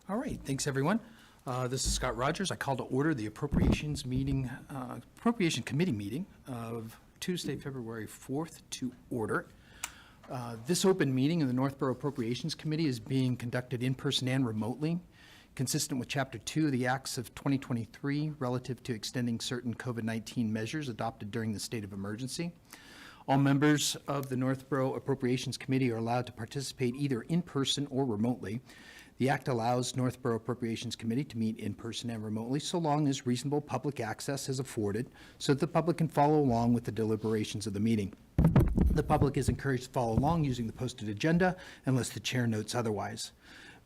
All right, thanks, everyone. This is Scott Rogers. I call to order the Appropriation Committee meeting of Tuesday, February 4th to order. This open meeting of the Northborough Appropriations Committee is being conducted in person and remotely, consistent with Chapter 2 of the Acts of 2023 relative to extending certain COVID-19 measures adopted during the state of emergency. All members of the Northborough Appropriations Committee are allowed to participate either in person or remotely. The Act allows Northborough Appropriations Committee to meet in person and remotely so long as reasonable public access is afforded so that the public can follow along with the deliberations of the meeting. The public is encouraged to follow along using the posted agenda unless the chair notes otherwise.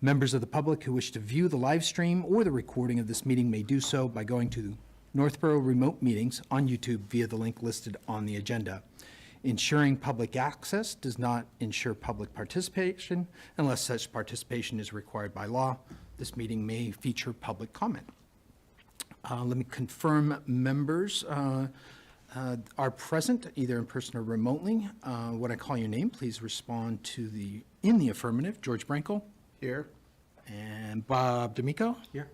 Members of the public who wish to view the live stream or the recording of this meeting may do so by going to Northborough Remote Meetings on YouTube via the link listed on the agenda. Ensuring public access does not ensure public participation unless such participation is required by law. This meeting may feature public comment. Let me confirm members are present either in person or remotely. When I call your name, please respond in the affirmative. George Brinkle. Here. And Bob D'Amico. Here.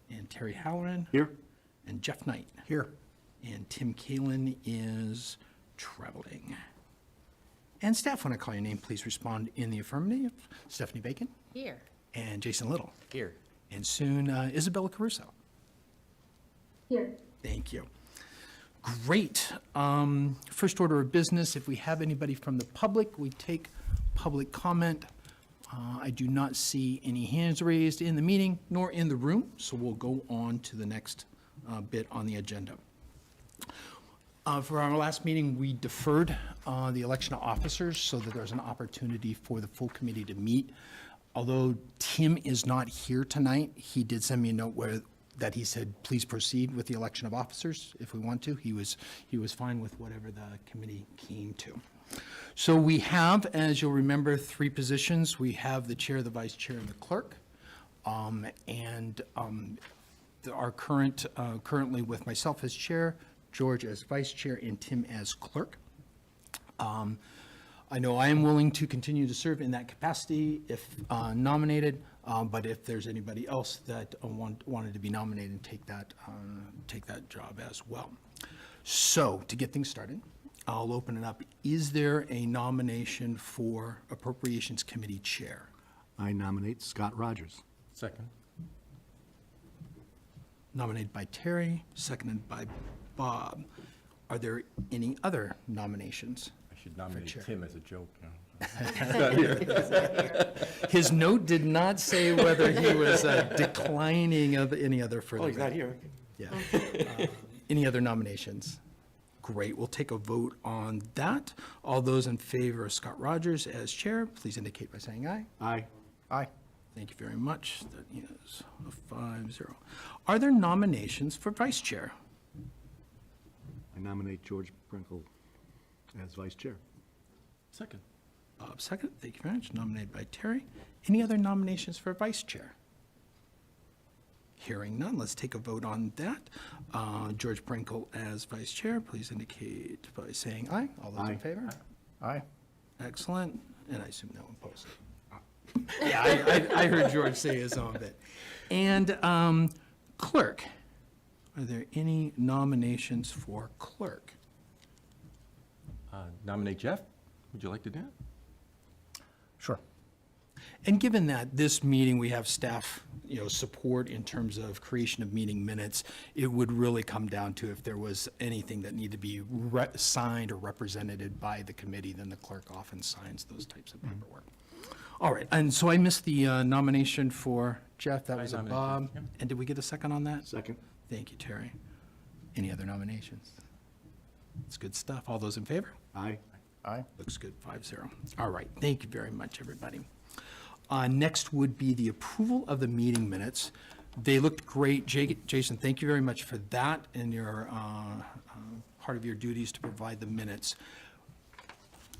And Terry Halloran. Here. And Jeff Knight. Here. And Tim Kalin is traveling. And staff, when I call your name, please respond in the affirmative. Stephanie Bacon. Here. And Jason Little. Here. And soon, Isabella Caruso. Here. Thank you. Great. First order of business, if we have anybody from the public, we take public comment. I do not see any hands raised in the meeting nor in the room, so we'll go on to the next bit on the agenda. For our last meeting, we deferred the election of officers so that there's an opportunity for the full committee to meet. Although Tim is not here tonight, he did send me a note that he said, please proceed with the election of officers if we want to. He was fine with whatever the committee came to. So we have, as you'll remember, three positions. We have the chair, the vice chair, and the clerk. Our currently with myself as chair, George as vice chair, and Tim as clerk. I know I am willing to continue to serve in that capacity if nominated, but if there's anybody else that wanted to be nominated and take that job as well. So to get things started, I'll open it up. Is there a nomination for Appropriations Committee Chair? I nominate Scott Rogers. Second. Nominated by Terry, seconded by Bob. Are there any other nominations? I should nominate chair. Tim as a joke. His note did not say whether he was declining of any other further. Oh, he's not here. Yeah. Any other nominations? Great. We'll take a vote on that. All those in favor of Scott Rogers as chair, please indicate by saying aye. Aye. Aye. Thank you very much. That is a 5-0. Are there nominations for vice chair? I nominate George Brinkle as vice chair. Second. Bob, second. Thank you very much. Nominated by Terry. Any other nominations for vice chair? Hearing none, let's take a vote on that. George Brinkle as vice chair, please indicate by saying aye. All those in favor? Aye. Excellent. And I assume no one opposed. Yeah, I heard George say his own bit. And clerk, are there any nominations for clerk? Nominate Jeff. Would you like to do it? Sure. And given that this meeting, we have staff, support in terms of creation of meeting minutes, it would really come down to if there was anything that needed to be signed or represented by the committee, then the clerk often signs those types of paperwork. All right, and so I missed the nomination for Jeff. That was a Bob. Jeff, yeah. And did we get a second on that? Second. Thank you, Terry. Any other nominations? It's good stuff. All those in favor? Aye. Aye. Looks good, 5-0. All right, thank you very much, everybody. Next would be the approval of the meeting minutes. They looked great. Jason, thank you very much for that and your part of your duties to provide the minutes.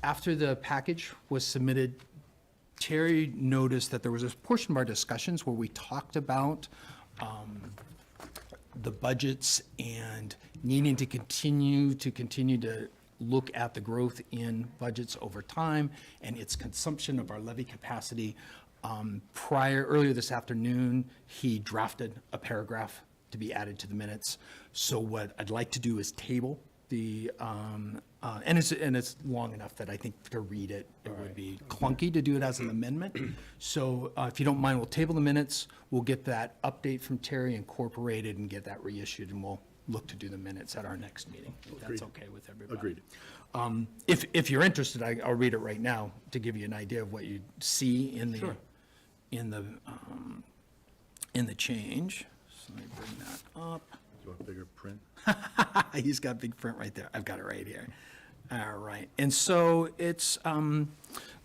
After the package was submitted, Terry noticed that there was a portion of our discussions where we talked about the budgets and needing to continue to look at the growth in budgets over time and its consumption of our levy capacity. Earlier this afternoon, he drafted a paragraph to be added to the minutes. So what I'd like to do is table the, and it's long enough that I think to read it, it would be clunky to do it as an amendment. So if you don't mind, we'll table the minutes, we'll get that update from Terry incorporated and get that reissued, and we'll look to do the minutes at our next meeting, if that's okay with everybody. Agreed. If you're interested, I'll read it right now to give you an idea of what you see in the, in the change. So let me bring that up. Do you want bigger print? He's got big print right there. I've got it right here. All right. And so it's,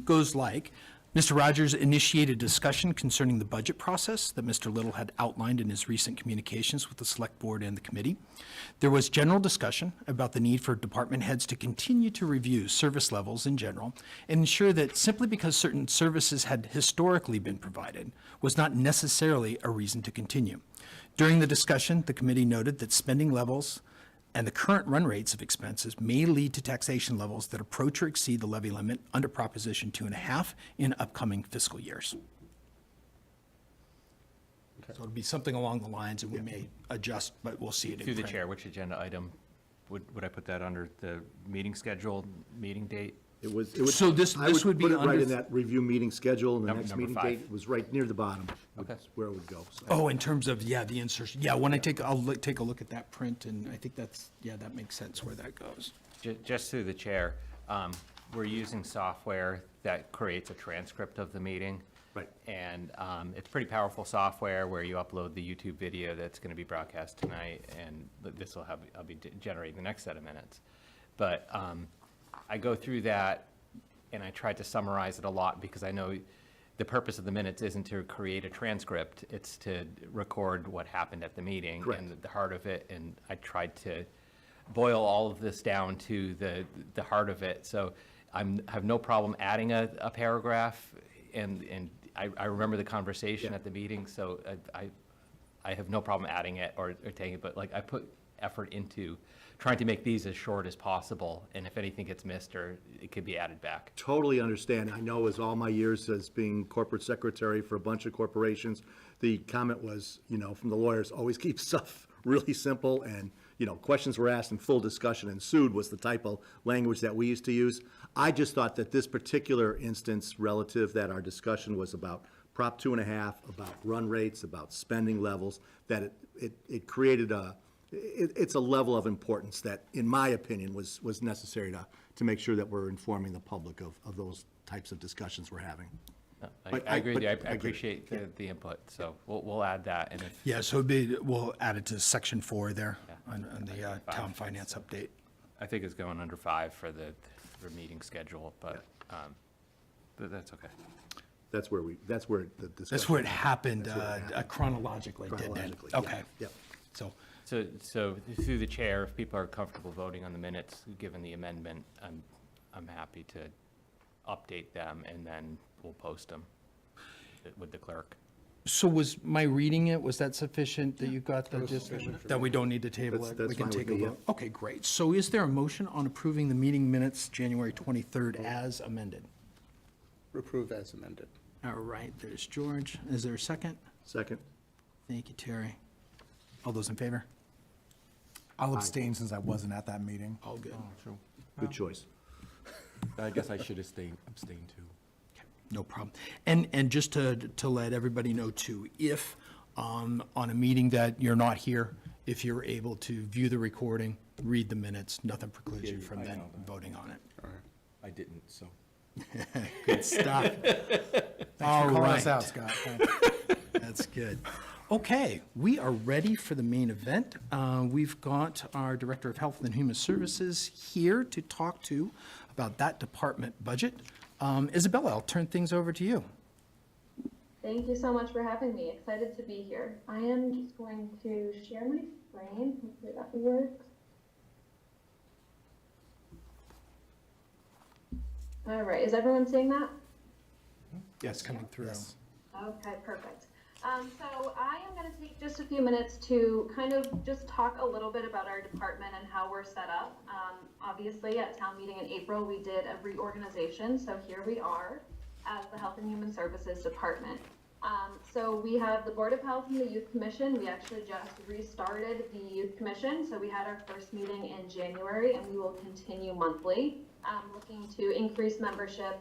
goes like, Mr. Rogers initiated discussion concerning the budget process that Mr. Little had outlined in his recent communications with the Select Board and the committee. There was general discussion about the need for department heads to continue to review service levels in general and ensure that simply because certain services had historically been provided was not necessarily a reason to continue. During the discussion, the committee noted that spending levels and the current run rates of expenses may lead to taxation levels that approach or exceed the levy limit under Proposition 2.5 in upcoming fiscal years. So it'll be something along the lines, and we may adjust, but we'll see it in Through the print. chair, which agenda item would I put that under? The meeting schedule, meeting date? It was. So this would be I would put it right under- in that review meeting schedule, and the Number- next number meeting 5. date was right near the bottom. Okay. That's where it would go. So. Oh, in terms of, the insertion. Yeah, when I'll take a look at that print, and I think that makes sense where that goes. Just through the chair, we're using software that creates a transcript of the meeting. Right. And it's pretty powerful software where you upload the YouTube video that's going to be broadcast tonight, and this will I'll be generating the next set of minutes. But I go through that, and I tried to summarize it a lot because I know the purpose of the minutes isn't to create a transcript, it's to record what happened at the meeting. Correct. And the heart of it, and I tried to boil all of this down to the heart of it. So have no problem adding a paragraph, and I remember the conversation Yeah. at the meeting, so I have no problem adding it or taking it, but like I put effort into trying to make these as short as possible, and if anything gets missed, or it could be added back. Totally understand. I know as all my years as being corporate secretary for a bunch of corporations, the comment was, from the lawyers, always keep stuff really simple, and, questions were asked and full discussion ensued was the type of language that we used to use. I just thought that this particular instance relative that our discussion was about Prop 2.5, about run rates, about spending levels, that it created it's a level of importance that, in my opinion, was necessary to make sure that we're informing the public of those types of discussions we're having. No, But I agree with you. I get it. appreciate the input, so we'll add that, and if, Yeah, so we'll add it to section 4 there on the town finance update. I think it's going under 5 for the meeting schedule, but that's okay. That's where the discussion. That's where it happened That's where it happened. chronologically, didn't it? Chronologically, yeah, Okay. yep. So, So through the chair, if people are comfortable voting on the minutes, given the amendment, I'm happy to update them, and then we'll post them with the clerk. so was my reading it, was that sufficient that you got the, that we don't need to table it? That's We can fine with take a me, yeah. vote. Okay, great. So is there a motion on approving the meeting minutes January 23rd as amended? Approve as amended. All right, there's George. Is there a second? Second. Thank you, Terry. All those in favor? I'll abstain since I wasn't at that meeting. All good. True. Good choice. I guess I should abstain too. No problem. And just to let everybody know too, if on a meeting that you're not here, if you're able to view the recording, read the minutes, nothing precludes you Yeah, from I then know that. voting on it. I didn't, so. Good stuff. Thanks All for calling us right. out, Scott. Thank you. That's good. Okay, we are ready for the main event. We've got our Director of Health and Human Services here to talk to about that department budget. Isabella, I'll turn things over to you. Thank you so much for having me. Excited to be here. I am just going to share my screen. Hopefully that works. All right, is everyone seeing that? Yes, coming through. Okay, perfect. So I am going to take just a few minutes to kind of just talk a little bit about our department and how we're set up. Obviously, at town meeting in April, we did a reorganization, so here we are. as the Health and Human Services Department. So we have the Board of Health and the Youth Commission. We actually just restarted the Youth Commission. So we had our first meeting in January, and we will continue monthly, looking to increase membership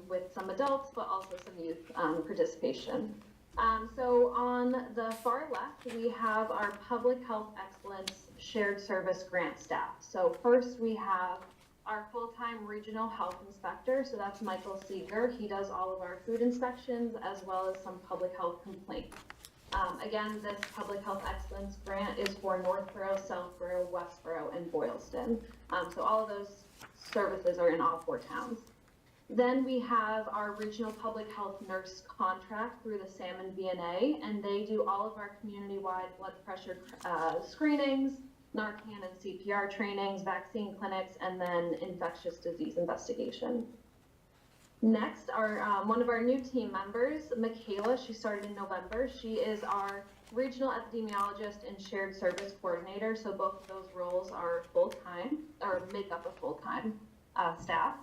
with some adults, but also some youth participation. So on the far left, we have our Public Health Excellence Shared Service Grant staff. So first we have our full-time regional health inspector, so that's Michael Seeger. He does all of our food inspections as well as some public health complaints. Again, this Public Health Excellence Grant is for Northborough, Southborough, Westborough, and Boylston. So all of those services are in all 4 towns. Then we have our regional public health nurse contract through the Salmon VNA, and they do all of our community-wide blood pressure screenings, Narcan and CPR trainings, vaccine clinics, and then infectious disease investigation. Next, one of our new team members, Michaela, she started in November. She is our regional epidemiologist and shared service coordinator, so both of those roles are full-time, or make up a full-time staff.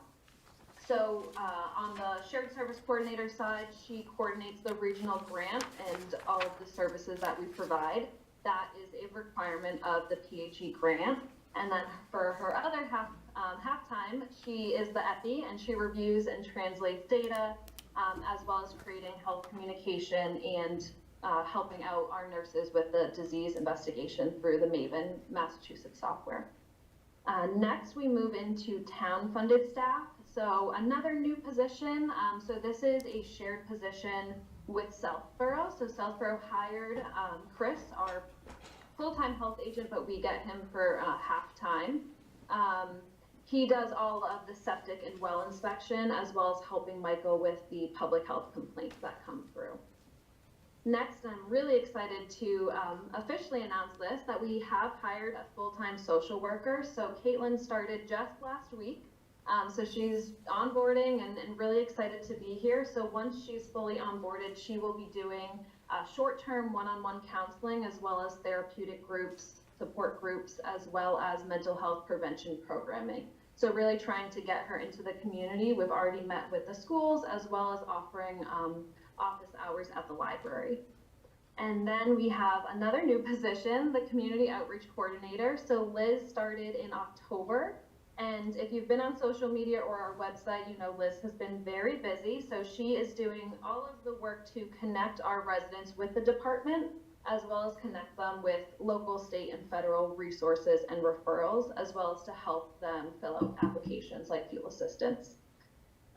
So on the shared service coordinator side, she coordinates the regional grant and all of the services that we provide. That is a requirement of the PHE grant. And then for her other half-time, she is the epi, and she reviews and translates data, as well as creating health communication and helping out our nurses with the disease investigation through the Maven, Massachusetts software. Next, we move into town-funded staff. So another new position, so this is a shared position with Southborough. So Southborough hired Chris, our full-time health agent, but we get him for half-time. He does all of the septic and well inspection, as well as helping Michael with the public health complaints that come through. Next, I'm really excited to officially announce this, that we have hired a full-time social worker. So Caitlin started just last week. So she's onboarding and really excited to be here. So once she's fully onboarded, she will be doing short-term one-on-one counseling, as well as therapeutic groups, support groups, as well as mental health prevention programming. So really trying to get her into the community. We've already met with the schools, as well as offering office hours at the library. And then we have another new position, the community outreach coordinator. So Liz started in October. And if you've been on social media or our website, you know Liz has been very busy. So she is doing all of the work to connect our residents with the department, as well as connect them with local, state, and federal resources and referrals, as well as to help them fill out applications like fuel assistance.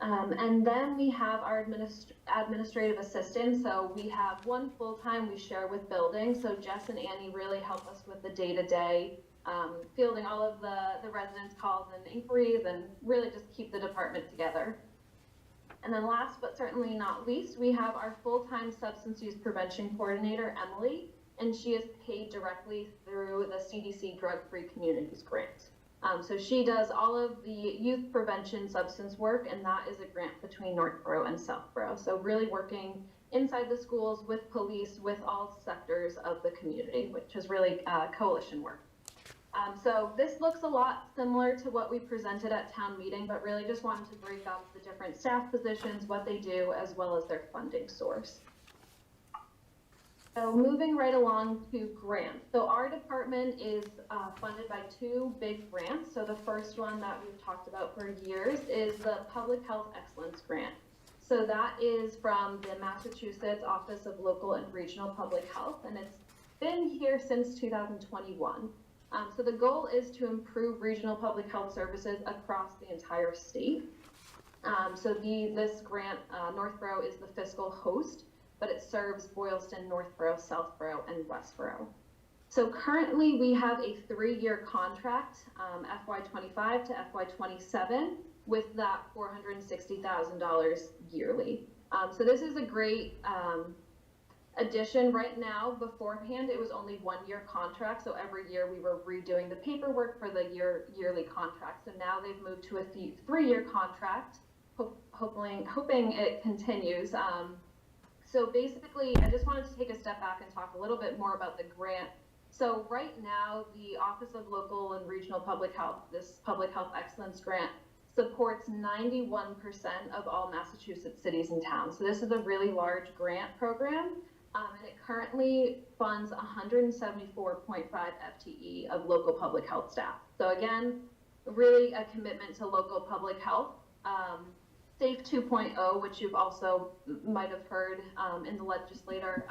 And then we have our administrative assistant. So we have one full-time we share with building. So Jess and Annie really help us with the day-to-day fielding all of the residents' calls and inquiries, and really just keep the department together. And then last but certainly not least, we have our full-time substance use prevention coordinator, Emily, and she is paid directly through the CDC Drug-Free Communities grant. So she does all of the youth prevention substance work, and that is a grant between Northborough and Southborough. So really working inside the schools with police, with all sectors of the community, which is really coalition work. So this looks a lot similar to what we presented at town meeting, but really just wanted to break up the different staff positions, what they do, as well as their funding source. So moving right along to grants. So our department is funded by 2 big grants. So the first one that we've talked about for years is the Public Health Excellence Grant. So that is from the Massachusetts Office of Local and Regional Public Health, and it's been here since 2021. So the goal is to improve regional public health services across the entire state. So this grant, Northborough is the fiscal host, but it serves Boylston, Northborough, Southborough, and Westborough. So currently we have a 3-year contract, FY25 to FY27, with that $460,000 yearly. So this is a great addition. Right now, beforehand, it was only 1-year contract, so every year we were redoing the paperwork for the yearly contract. So now they've moved to a 3-year contract, hoping it continues. So basically, I just wanted to take a step back and talk a little bit more about the grant. So right now, the Office of Local and Regional Public Health, this Public Health Excellence Grant, supports 91% of all Massachusetts cities and towns. So this is a really large grant program, and it currently funds 174.5 FTE of local public health staff. So again, really a commitment to local public health. SAFE 2.0, which you've also might have heard in the legislature,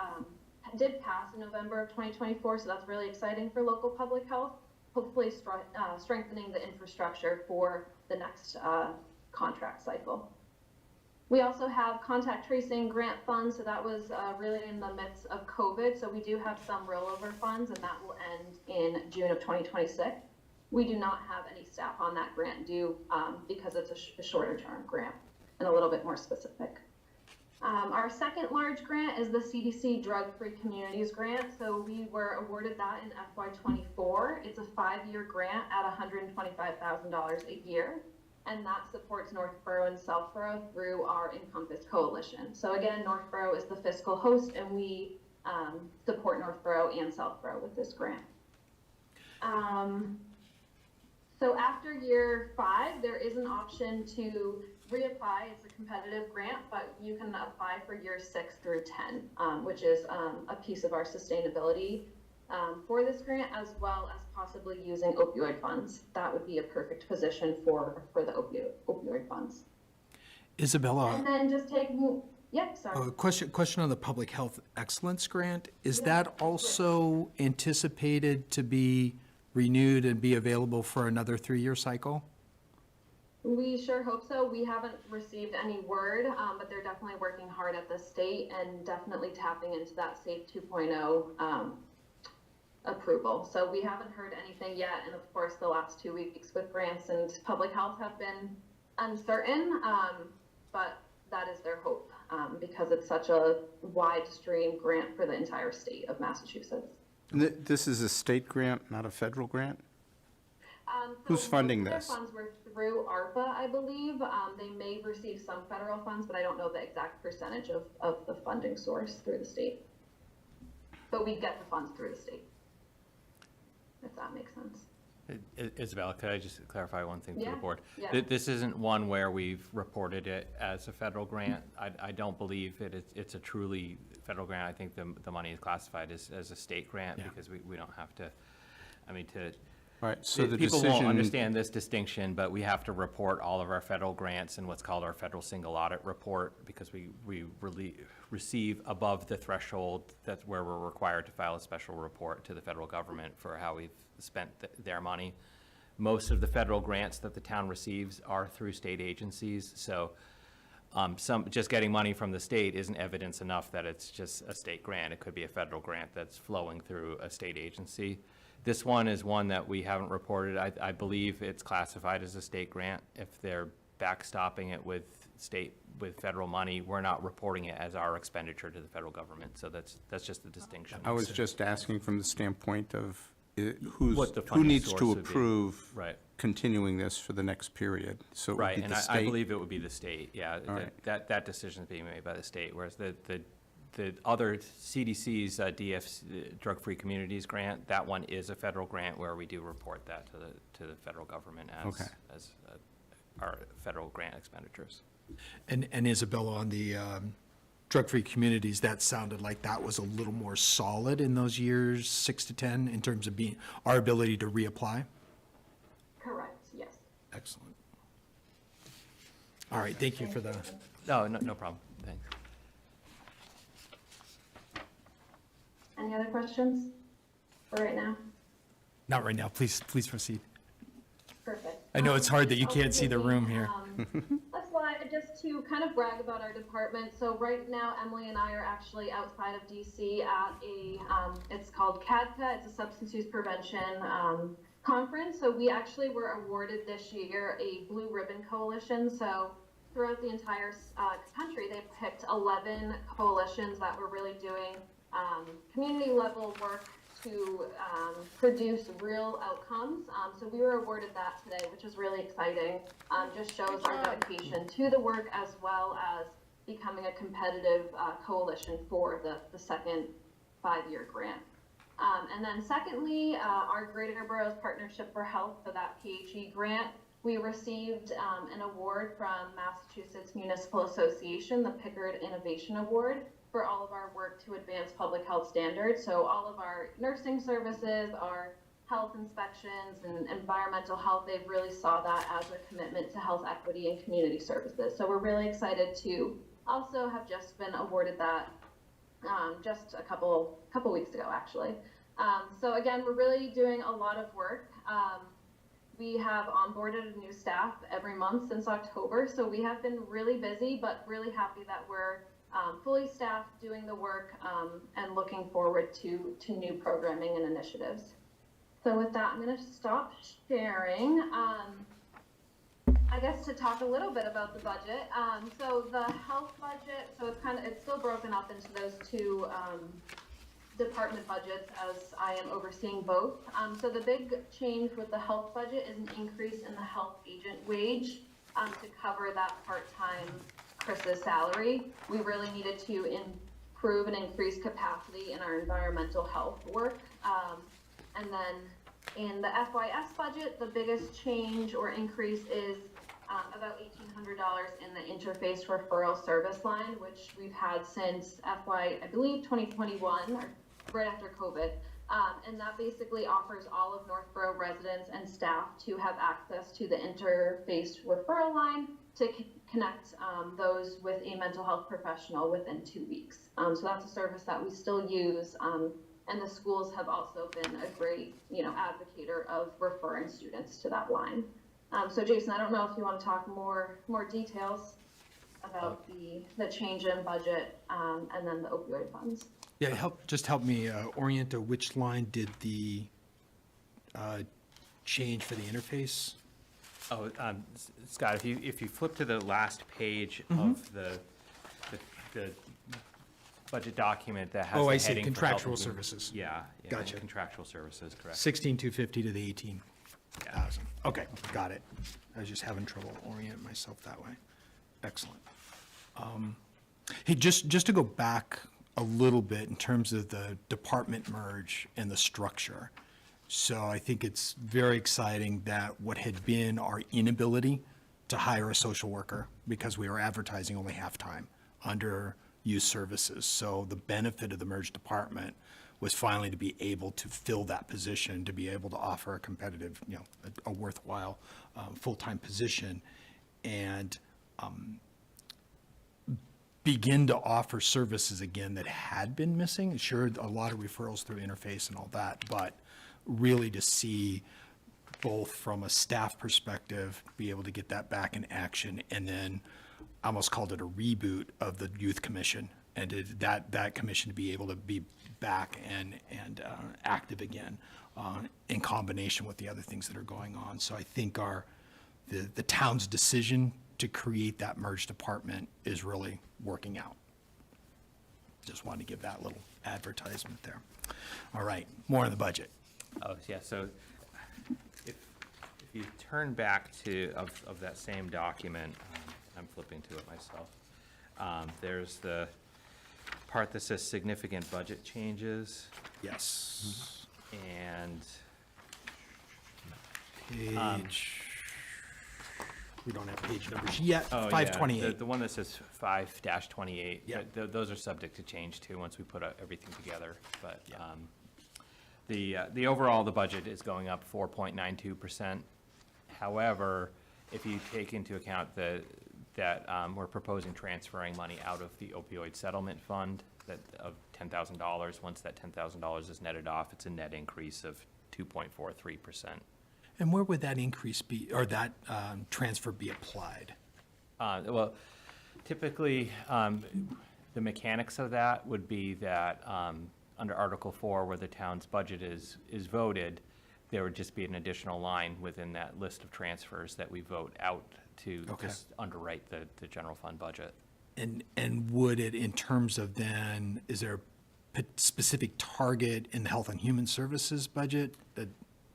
did pass in November of 2024, so that's really exciting for local public health, hopefully strengthening the infrastructure for the next contract cycle. We also have contact tracing grant funds, so that was really in the midst of COVID, so we do have some rollover funds, and that will end in June of 2026. We do not have any staff on that grant due because it's a shorter term grant and a little bit more specific. Our second large grant is the CDC Drug-Free Communities Grant. So we were awarded that in FY24. It's a 5-year grant at $125,000 a year, and that supports Northborough and Southborough through our Encompass Coalition. So again, Northborough is the fiscal host, and we support Northborough and Southborough with this grant. So after year 5, there is an option to reapply. It's a competitive grant, but you can apply for years 6 through 10, which is a piece of our sustainability for this grant, as well as possibly using opioid funds. That would be a perfect position for the opioid funds. Isabella, And then just taking, yep, sorry. question on the Public Health Excellence Grant. Is that also anticipated to be renewed and be available for another 3-year cycle? We sure hope so. We haven't received any word, but they're definitely working hard at the state and definitely tapping into that SAFE 2.0 approval. So we haven't heard anything yet. And of course, the last 2 weeks with grants and public health have been uncertain, but that is their hope because it's such a wide stream grant for the entire state of Massachusetts. This is a state grant, not a federal grant? Who's So funding most of this? their funds were through ARPA, I believe. They may receive some federal funds, but I don't know the exact percentage of the funding source through the state. But we get the funds through the state, if that makes sense. Isabella, could I just clarify one thing for Yeah, the board? yeah. This isn't one where we've reported it as a federal grant. I don't believe it's a truly federal grant. I think the money is classified as a state grant Yeah. because we don't have to, I mean, to. All right, so the People decision. won't understand this distinction, but we have to report all of our federal grants in what's called our federal single audit report because we receive above the threshold. That's where we're required to file a special report to the federal government for how we've spent their money. Most of the federal grants that the town receives are through state agencies, so just getting money from the state isn't evidence enough that it's just a state grant. It could be a federal grant that's flowing through a state agency. This one is one that we haven't reported. I believe it's classified as a state grant. If they're backstopping it with federal money, we're not reporting it as our expenditure to the federal government. So that's just the distinction. I was just asking from the standpoint of What the who funding needs source to would be. approve Right. continuing this for the next period? So it would Right, be and the I state? believe it would be the state, yeah. All right. That decision is being made by the state, whereas the other CDC's Drug-Free Communities Grant, that one is a federal grant where we do report that to the federal government Okay. as our federal grant expenditures. And Isabella, on the drug-free communities, that sounded like that was a little more solid in those years 6 to 10 in terms of our ability to reapply? Correct, yes. Excellent. All right, thank you for the, No problem, thanks. Any other questions for right now? not right now, please proceed. Perfect. I know it's hard that you I'll can't be see the quick. room here. A slide just to kind of brag about our department. So right now, Emily and I are actually outside of DC at it's called CADPA. It's a substance use prevention conference. So we actually were awarded this year a Blue Ribbon Coalition. So throughout the entire country, they picked 11 coalitions that were really doing community level work to produce real outcomes. So we were awarded that today, which is really exciting. Just shows our dedication to the work as well as becoming a competitive coalition for the second 5-year grant. And then secondly, our Greater Boroughs Partnership for Health, for that PHE grant, we received an award from Massachusetts Municipal Association, the Pickard Innovation Award, for all of our work to advance public health standards. So all of our nursing services, our health inspections and environmental health, they've really saw that as a commitment to health equity and community services. So we're really excited to also have just been awarded that just a couple weeks ago, actually. So again, we're really doing a lot of work. We have onboarded a new staff every month since October, so we have been really busy, but really happy that we're fully staffed doing the work and looking forward to new programming and initiatives. So with that, I'm going to stop sharing. I guess to talk a little bit about the budget. So the health budget, so it's still broken up into those two department budgets as I am overseeing both. So the big change with the health budget is an increase in the health agent wage to cover that part-time Chris's salary. We really needed to improve and increase capacity in our environmental health work. And then in the FYS budget, the biggest change or increase is about $1,800 in the interface referral service line, which we've had since I believe 2021, or right after COVID. And that basically offers all of Northborough residents and staff to have access to the interface referral line to connect those with a mental health professional within 2 weeks. So that's a service that we still use. And the schools have also been a great, advocator of referring students to that line. So Jason, I don't know if you want to talk more details about the change in budget and then the opioid funds. Yeah, help me orient to which line did the change for the interface? Oh, Scott, if you flip to the last page of the budget document that has Oh, the I see, heading for health contractual and- services. Yeah. Gotcha. Contractual services, correct. 16,250 to the 18,000. Okay, got it. I was just having trouble orienting myself that way. Excellent. Hey, just to go back a little bit in terms of the department merge and the structure. So I think it's very exciting that what had been our inability to hire a social worker because we were advertising only half-time under youth services. So the benefit of the merged department was finally to be able to fill that position, to be able to offer a competitive, a worthwhile full-time position, and begin to offer services again that had been missing. Sure, a lot of referrals through interface and all that, but really to see both from a staff perspective, be able to get that back in action, and then I almost called it a reboot of the youth commission, and that commission to be able to be back and active again in combination with the other things that are going on. So I think the town's decision to create that merged department is really working out. Just wanted to give that little advertisement there. All right, more on the budget. Oh, yeah, so if you turn back of that same document, I'm flipping to it myself. There's the part that says significant budget changes, Yes. and Page, we don't have page numbers yet, oh, yeah, 528. the one that says 5-28. Yeah. Those are subject to change too, once we put everything together, but, Yeah. the overall, the budget is going up 4.92%. However, if you take into account that we're proposing transferring money out of the opioid settlement fund of $10,000, once that $10,000 is netted off, it's a net increase of 2.43%. And where would that increase be, or that transfer be applied? Well, typically, the mechanics of that would be that under Article 4, where the town's budget is voted, there would just be an additional line within that list of transfers that we vote out to Okay. just underwrite the general fund budget. And would it, in terms of then, is there a specific target in the Health and Human Services budget that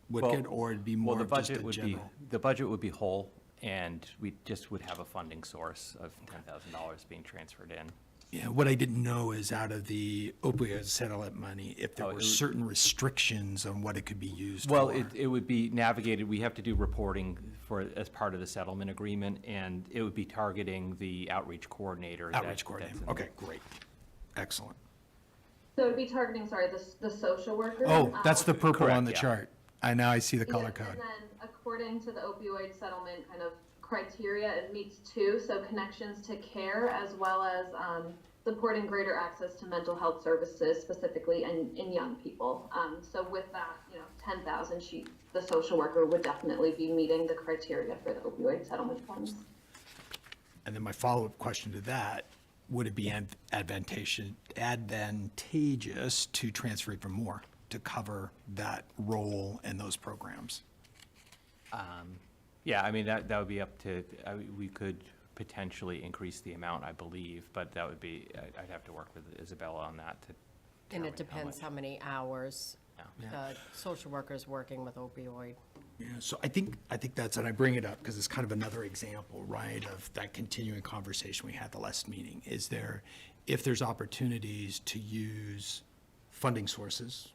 would get, or it'd be more Well, of just a general? the budget would be whole, and we just would have a funding source of $10,000 being transferred in. Yeah, what I didn't know is out of the opioid settlement money, if there Oh, were it would- certain restrictions on what it could be used Well, for. it would be navigated, we have to do reporting as part of the settlement agreement, and it would be targeting the outreach coordinator. Outreach coordinator, okay, great, excellent. So it'd be targeting, sorry, the social worker. Oh, that's the purple on Correct, the yeah. chart. Now I see the color Yes, code. and then according to the opioid settlement kind of criteria, it meets two, so connections to care as well as supporting greater access to mental health services, specifically in young people. So with that, 10,000, the social worker would definitely be meeting the criteria for the opioid settlement funds. And then my follow-up question to that, would it be advantageous to transfer even more to cover that role and those programs? Yeah, I mean, that would be up to, we could potentially increase the amount, I believe, but that would be, I'd have to work with Isabella on that to And determine it depends much. how many hours Yeah. the social worker's working with opioid. Yeah, so I think that's, and I bring it up because it's kind of another example, right, of that continuing conversation we had the last meeting. Is there, if there's opportunities to use funding sources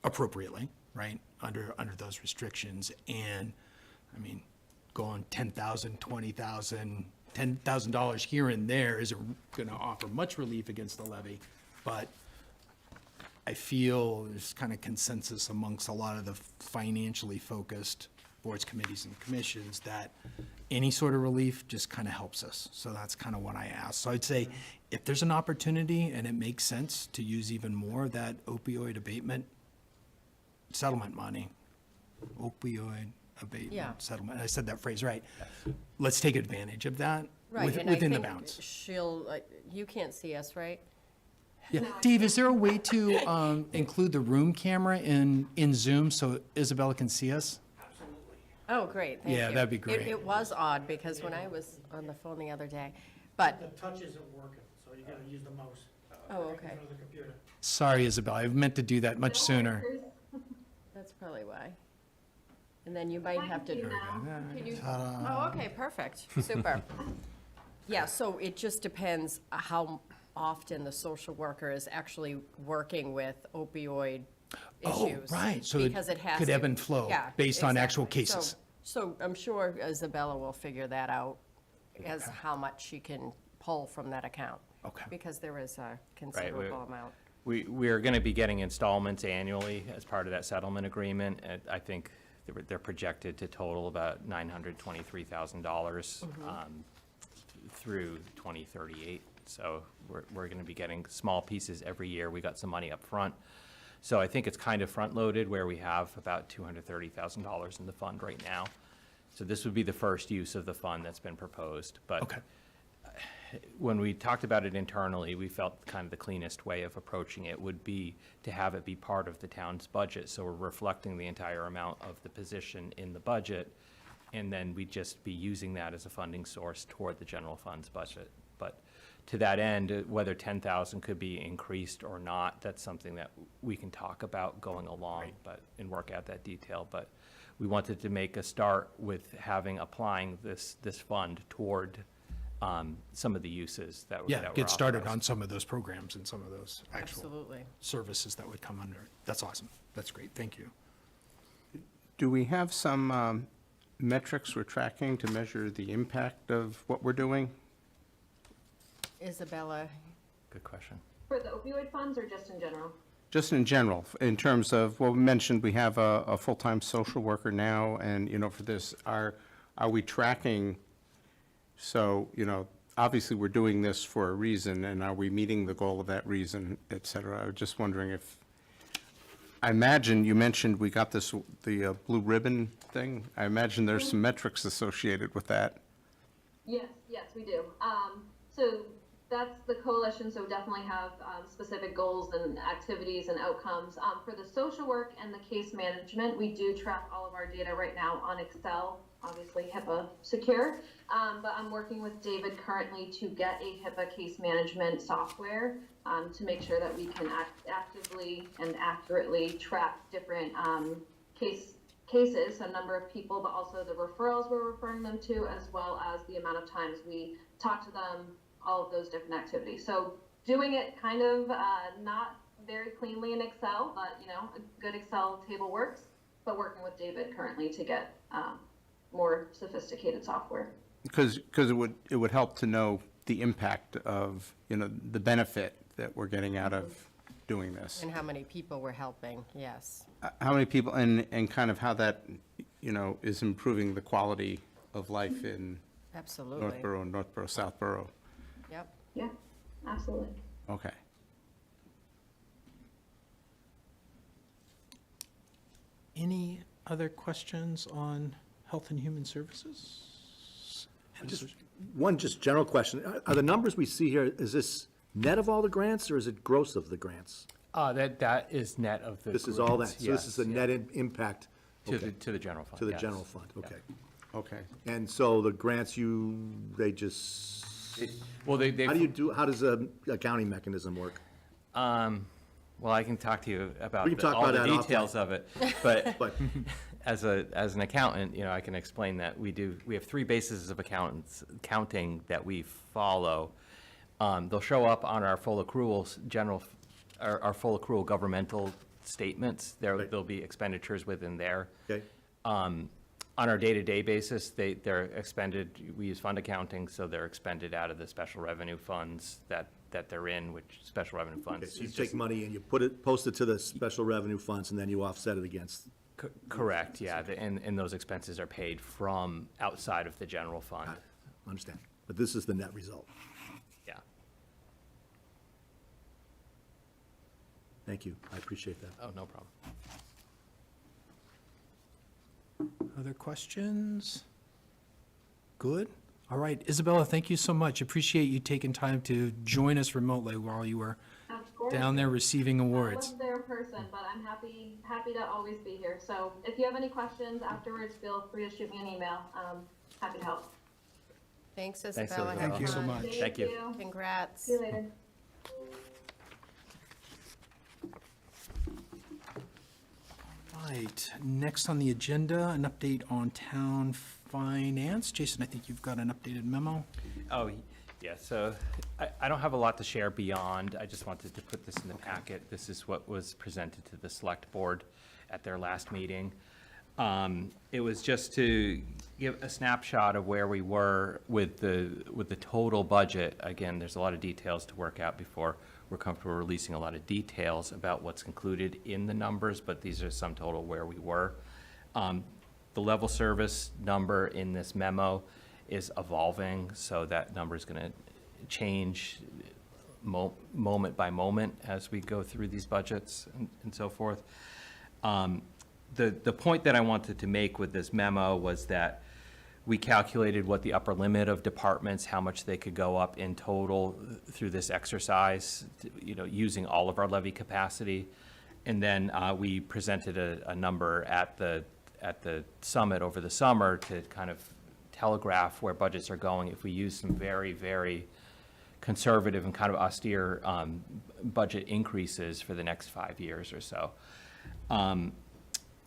appropriately, right, under those restrictions, and, I mean, going $10,000, $20,000, $10,000 here and there isn't going to offer much relief against the levy, but I feel there's kind of consensus amongst a lot of the financially focused boards, committees, and commissions that any sort of relief just kind of helps us. So that's kind of what I asked. So I'd say if there's an opportunity and it makes sense to use even more of that opioid abatement settlement money, opioid Yeah. abatement settlement, I said that phrase right. Let's take advantage of that Right, and I within the think bounds. you can't see us, right? Yeah, Dave, is there a way to include the room camera in Zoom so Isabella can see us? Oh, great, thank you. Yeah, that'd be great. It was odd, because when I was on the phone the other day, but, The touch isn't working, so you gotta use the mouse. oh, In okay, front of the computer. Sorry, Isabella, I meant to do that much sooner. that's probably why. And then you might have to. I can see now. Can you- Oh, okay, perfect, super. Yeah, so it just depends how often the social worker is actually working with opioid Oh, issues. right, so it because has could to- ebb and flow yeah, based on actual exactly. So- cases. So I'm sure Isabella will figure that out as how much she can pull from that account. Okay. Because there is a considerable amount. We're going to be getting installments annually as part of that settlement agreement. And I think they're projected to total about $923,000 through 2038. So we're going to be getting small pieces every year. We got some money up front. So I think it's kind of front-loaded where we have about $230,000 in the fund right now. So this would be the first use of the fund that's been proposed. But Okay, when we talked about it internally, we felt kind of the cleanest way of approaching it would be to have it be part of the town's budget. So we're reflecting the entire amount of the position in the budget, and then we'd just be using that as a funding source toward the general fund's budget. But to that end, whether 10,000 could be increased or not, that's something that we can talk about going along, and work out that detail. But we wanted to make a start with applying this fund toward some of the uses that were yeah, get started on authorized. some of those programs and some of those actual Absolutely. services that would come under it. That's awesome. That's great. Thank you. Do we have some metrics we're tracking to measure the impact of what we're doing? Isabella, Good question. For the opioid funds or just in general? Just in general, in terms of, well, we mentioned we have a full-time social worker now, and, for this, are we tracking? So, obviously, we're doing this for a reason, and are we meeting the goal of that reason, et cetera? I was just wondering if, I imagine you mentioned we got the blue ribbon thing. I imagine there's some metrics associated with that. Yes, we do. So that's the coalition, so definitely have specific goals and activities and outcomes. For the social work and the case management, we do track all of our data right now on Excel, obviously HIPAA secure, but I'm working with David currently to get a HIPAA case management software to make sure that we can actively and accurately track different cases, a number of people, but also the referrals we're referring them to, as well as the amount of times we talk to them, all of those different activities. So doing it kind of not very cleanly in Excel, but a good Excel table works. But working with David currently to get more sophisticated software. Because it would help to know the impact of, the benefit that we're getting out of doing this. And how many people we're helping, yes. How many people, and kind of how that, is improving the quality of life in Absolutely. Northborough, Southborough. Yep. Yeah, absolutely. Okay. Any other questions on Health and Human Services? One just general question. Are the numbers we see here, is this net of all the grants or is it gross of the grants? That is net of the. This is all that, grants, so this is the yes, net impact? To Okay. the general fund. To the yes. general fund, okay. Okay. And so the grants they just, Well, they. how does the accounting mechanism work? Well, I can talk to you about We can talk all about the that details of it, but But, as an accountant, I can explain that we have three bases of accounting that we follow. They'll show up on our full accruals, our full accrual governmental statements. Right. There'll be expenditures within there. okay, On our day-to-day basis, they're expended, we use fund accounting, so they're expended out of the special revenue funds that they're in, which special revenue okay, funds. so you is take just- money and you post it to the special revenue funds and then you offset it against, Correct, yeah, and those expenses are paid from outside of the general fund, understand, but this is the net result. yeah. Thank you, I appreciate that. Oh, no problem. Other questions? Good. All right, Isabella, thank you so much. Appreciate you taking time to join us remotely while you were Of course. down there receiving I awards. wasn't there in person, but I'm happy to always be here. So if you have any questions afterwards, feel free to shoot me an email. Happy to help. Thanks, Thanks, Isabella. Isabella. Thank you so much. Thank you. Congrats. See you later. Right, next on the agenda, an update on town finance. Jason, I think you've got an updated memo. Oh, yeah, so I don't have a lot to share beyond, I just wanted to put this in the packet. This is what was presented to the select board at their last meeting. It was just to give a snapshot of where we were with the total budget. Again, there's a lot of details to work out before we're comfortable releasing a lot of details about what's included in the numbers, but these are sum total where we were. The level service number in this memo is evolving, so that number is going to change moment by moment as we go through these budgets and so forth. The point that I wanted to make with this memo was that we calculated what the upper limit of departments, how much they could go up in total through this exercise, using all of our levy capacity. And then we presented a number at the summit over the summer to kind of telegraph where budgets are going if we use some very, very conservative and kind of austere budget increases for the next 5 years or so.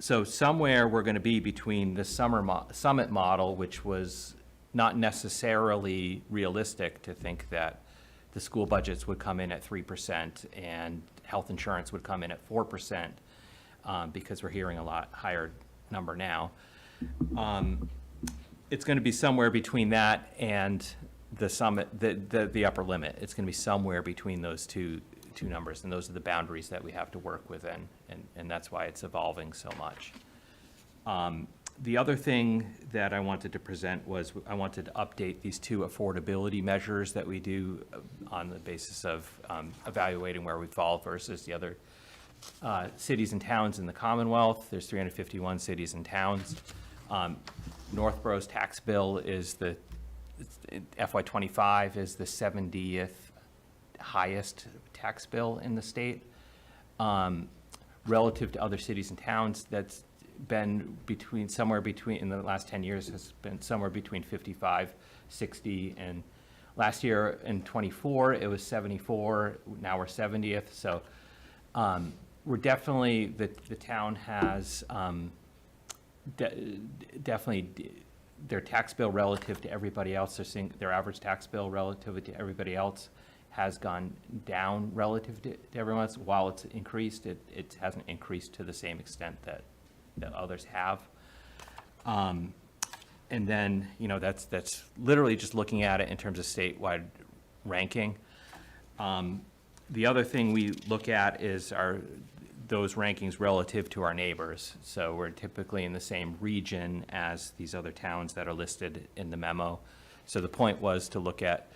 So somewhere we're going to be between the summit model, which was not necessarily realistic to think that the school budgets would come in at 3% and health insurance would come in at 4%, because we're hearing a lot higher number now. It's going to be somewhere between that and the summit, the upper limit. It's going to be somewhere between those two numbers, and those are the boundaries that we have to work within, and that's why it's evolving so much. The other thing that I wanted to present was I wanted to update these two affordability measures that we do on the basis of evaluating where we fall versus the other cities and towns in the Commonwealth. There's 351 cities and towns. Northborough's tax bill is FY25 is the 70th highest tax bill in the state. Relative to other cities and towns, that's been somewhere between, in the last 10 years, has been somewhere between 55, 60, and last year in 24, it was 74, now we're 70th, so we're definitely, the town has definitely, their tax bill relative to everybody else, they're seeing their average tax bill relative to everybody else has gone down relative to everyone else. While it's increased, it hasn't increased to the same extent that others have. And then, that's literally just looking at it in terms of statewide ranking. The other thing we look at is those rankings relative to our neighbors. So we're typically in the same region as these other towns that are listed in the memo. So the point was to look at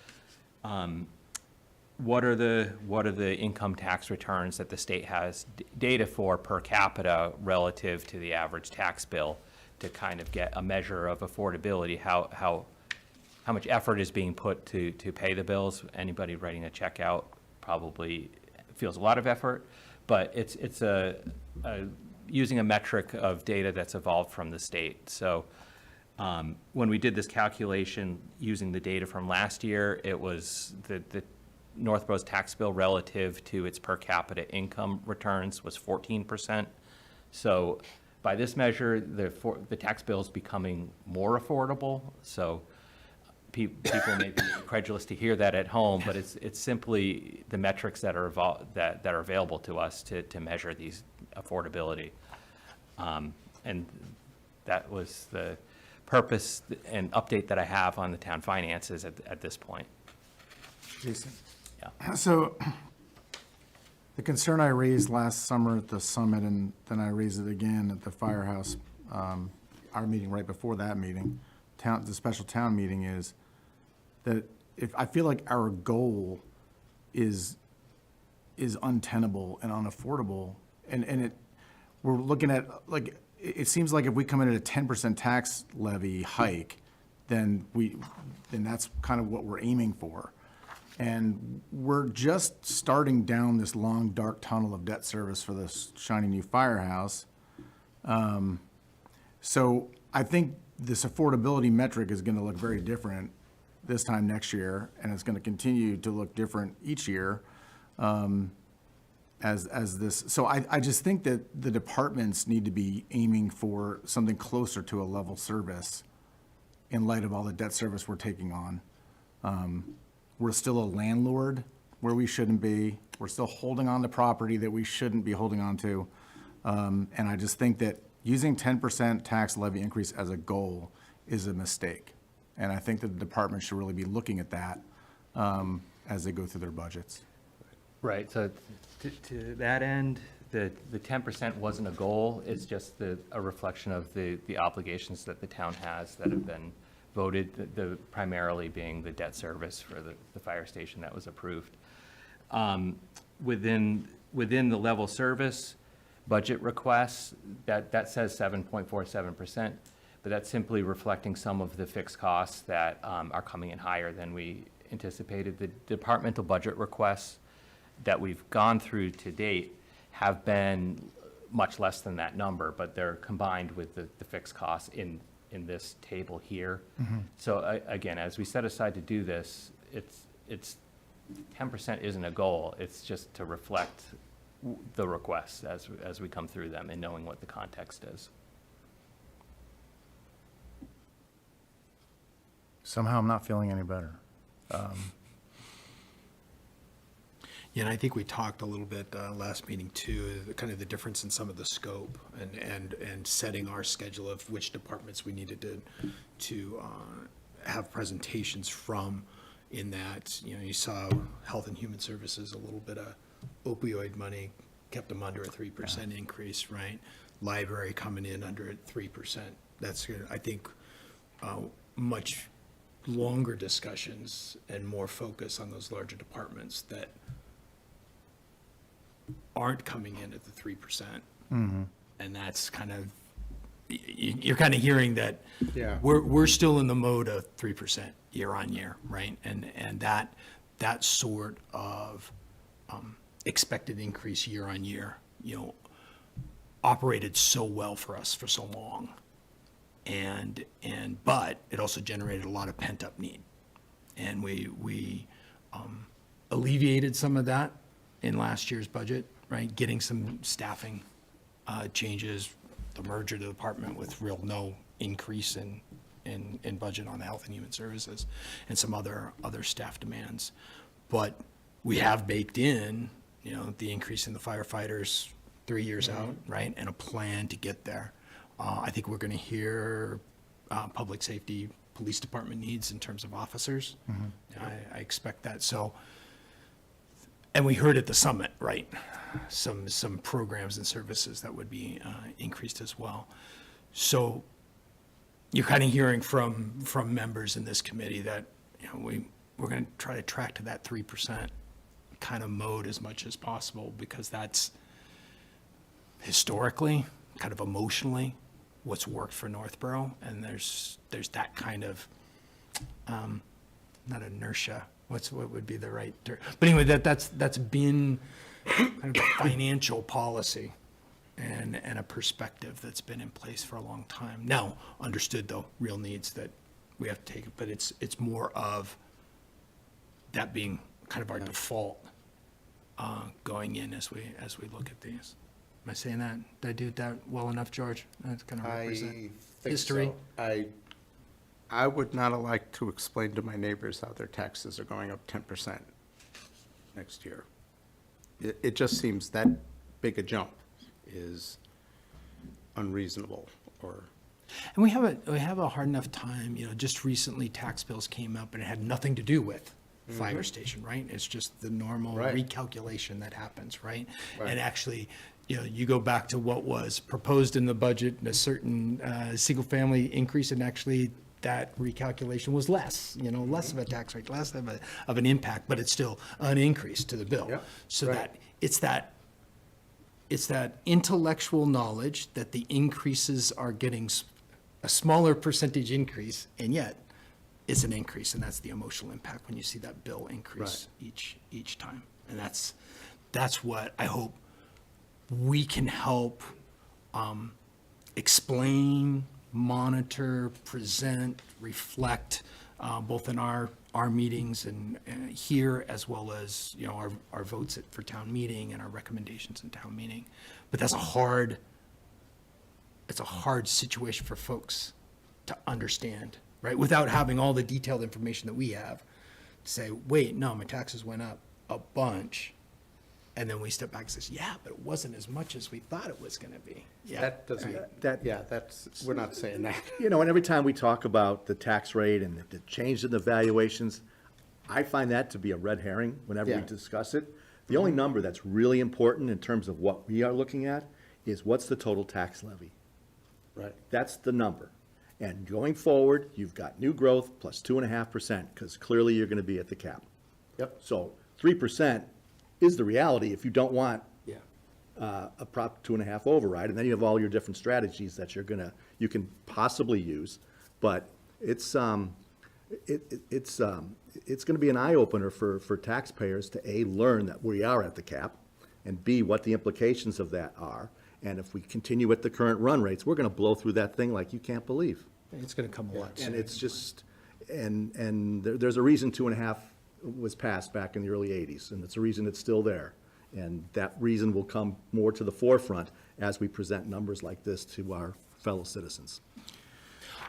what are the income tax returns that the state has data for per capita relative to the average tax bill, to kind of get a measure of affordability, how much effort is being put to pay the bills. Anybody writing a check out probably feels a lot of effort, but it's using a metric of data that's evolved from the state. So when we did this calculation using the data from last year, it was the Northborough's tax bill relative to its per capita income returns was 14%. So by this measure, the tax bill is becoming more affordable. So people may be incredulous to hear that at home, but it's simply the metrics that are that are available to us to measure these affordability. And that was the purpose and update that I have on the town finances at this point. Jason? Yeah. So the concern I raised last summer at the summit, and then I raised it again at the firehouse, our meeting right before that meeting, the special town meeting, is that if I feel like our goal is untenable and unaffordable, and we're looking at, like, it seems like if we come in at a 10% tax levy hike, then that's kind of what we're aiming for. And we're just starting down this long, dark tunnel of debt service for this shiny new firehouse. So I think this affordability metric is going to look very different this time next year, and it's going to continue to look different each year as this. So I just think that the departments need to be aiming for something closer to a level service in light of all the debt service we're taking on. We're still a landlord where we shouldn't be. We're still holding on to property that we shouldn't be holding on to. And I just think that using 10% tax levy increase as a goal is a mistake. And I think that the department should really be looking at that as they go through their budgets. Right, so to that end, the 10% wasn't a goal, it's just a reflection of the obligations that the town has that have been voted, the primarily being the debt service for the fire station that was approved. Within the level service budget requests, that says 7.47%, but that's simply reflecting some of the fixed costs that are coming in higher than we anticipated. The departmental budget requests that we've gone through to date have been much less than that number, but they're combined with the fixed costs in this table here. So again, as we set aside to do this, it's 10% isn't a goal, it's just to reflect the requests as we come through them and knowing what the context is. Somehow I'm not feeling any better. Yeah, and I think we talked a little bit last meeting too, kind of the difference in some of the scope and setting our schedule of which departments we needed to have presentations from. In that, you saw Health and Human Services, a little bit of opioid money, kept them under a 3% increase, right? Library coming in under at 3%. That's, I think, much longer discussions and more focus on those larger departments that aren't coming in at the 3%. And that's kind of, you're kind of hearing that Yeah. we're still in the mode of 3% year on year, right? And that sort of expected increase year on year, operated so well for us for so long. But it also generated a lot of pent up need. And we alleviated some of that in last year's budget, right? Getting some staffing changes, the merger of the department with real no increase in budget on the Health and Human Services and some other staff demands. But we have baked in, the increase in the firefighters 3 years out, right? And a plan to get there. I think we're going to hear public safety, police department needs in terms of officers. I expect that. So, and we heard at the summit, right? Some programs and services that would be increased as well. So you're kind of hearing from members in this committee that, we're going to try to track to that 3% kind of mode as much as possible, because that's historically, kind of emotionally, what's worked for Northborough. And there's that kind of, not inertia, what would be the right term? But anyway, that's been kind of a financial policy and a perspective that's been in place for a long time. Now, understood though, real needs that we have to take, but it's more of that being kind of our default going in as we look at these. Am I saying that? Did I do that well enough, George? That's kind of represent history. I would not like to explain to my neighbors how their taxes are going up 10% next year. It just seems that big a jump is unreasonable, or. And we have a hard enough time, just recently tax bills came up and it had nothing to do with fire station, right? It's just the normal Right. recalculation that happens, right? Right. And actually, you go back to what was proposed in the budget, a certain single-family increase, and actually that recalculation was less, less of a tax rate, less of an impact, but it's still an increase to the bill. Yep. So Right. it's that intellectual knowledge that the increases are getting a smaller percentage increase, and yet it's an increase, and that's the emotional impact when you see that bill increase each time. And that's what I hope we can help explain, monitor, present, reflect, both in our meetings and here, as well as, our votes for town meeting and our recommendations in town meeting. But it's a hard situation for folks to understand, right? Without having all the detailed information that we have, to say, wait, no, my taxes went up a bunch. And then we step back and says, yeah, but it wasn't as much as we thought it was going to be. Yeah. That doesn't, we're not saying that. And every time we talk about the tax rate and the change in the valuations, I find that to be a red herring whenever we Yeah. discuss it. The only number that's really important in terms of what we are looking at is what's the total tax levy. Right. That's the number. And going forward, you've got new growth plus 2.5%, because clearly you're going to be at the cap. Yep. So 3% is the reality if you don't want Yeah. a Prop 2.5 override, and then you have all your different strategies that you can possibly use. But it's going to be an eye-opener for taxpayers to, A, learn that we are at the cap, and B, what the implications of that are. And if we continue at the current run rates, we're going to blow through that thing like you can't believe. It's going to come a lot And sooner. it's just, there's a reason 2.5 was passed back in the early 80s, and it's a reason it's still there. And that reason will come more to the forefront as we present numbers like this to our fellow citizens.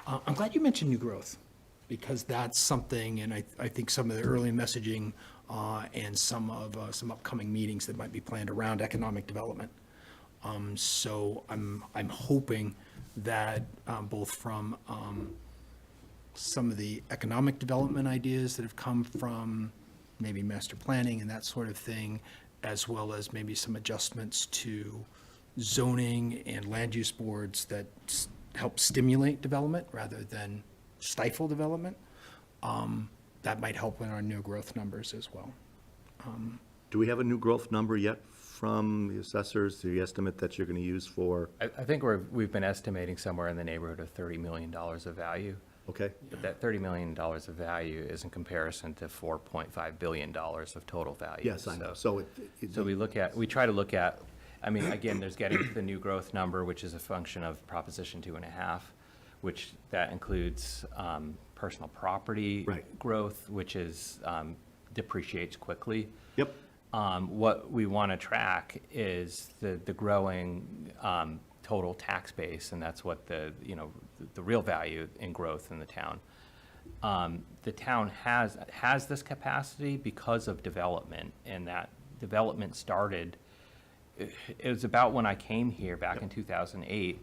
I'm glad you mentioned new growth, because that's something, and I think some of the early messaging and some upcoming meetings that might be planned around economic development. So I'm hoping that both from some of the economic development ideas that have come from maybe master planning and that sort of thing, as well as maybe some adjustments to zoning and land use boards that help stimulate development rather than stifle development, that might help in our new growth numbers as well. Do we have a new growth number yet from the assessors, the estimate that you're going to use for, I think we've been estimating somewhere in the neighborhood of $30 million of value. okay? But that $30 million of value is in comparison to $4.5 billion of total value. Yes, I know. So So we try to look at, again, there's getting to the new growth number, which is a function of Proposition 2.5, which that includes personal property Right. growth, which is depreciates quickly. Yep. What we want to track is the growing total tax base, and that's what the real value in growth in the town. the town has this capacity because of development, and that development started, it was about when I came here back in 2008.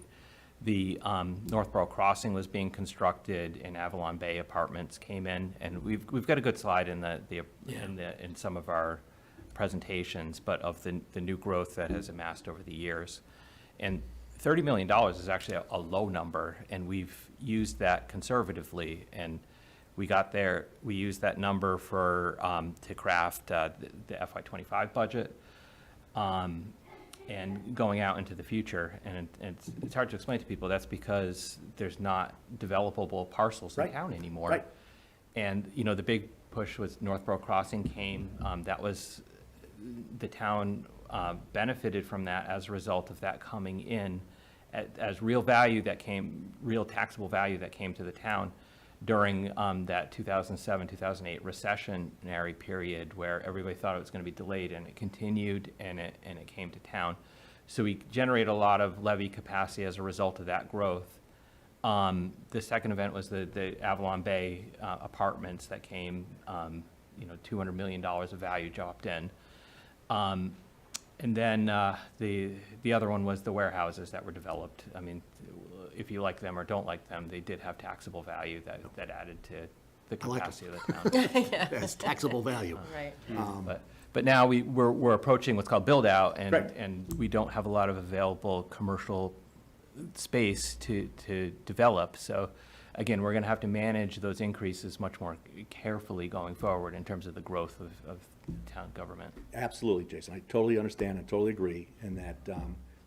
The Northborough Crossing was being constructed, and Avalon Bay Apartments came in, and we've got a good slide in in some of our presentations, but of the new growth that has amassed over the years. And $30 million is actually a low number, and we've used that conservatively, and we used that number for, to craft the FY25 budget, and going out into the future. And it's hard to explain to people, that's because there's not developable parcels in Right. town anymore. Right. And, the big push was Northborough Crossing came, that was, the town benefited from that as a result of that coming in as real value that came, real taxable value that came to the town during that 2007, 2008 recessionary period where everybody thought it was going to be delayed, and it continued, and it came to town. So we generate a lot of levy capacity as a result of that growth. The second event was the Avalon Bay Apartments that came, $200 million of value dropped in. And then the other one was the warehouses that were developed. I mean, if you like them or don't like them, they did have taxable value that added to the I like 'em. capacity of the town. That's taxable value. Right. But now we're approaching what's called build-out, Right. and we don't have a lot of available commercial space to develop. So again, we're going to have to manage those increases much more carefully going forward in terms of the growth of town government. Absolutely, Jason. I totally understand and totally agree. And that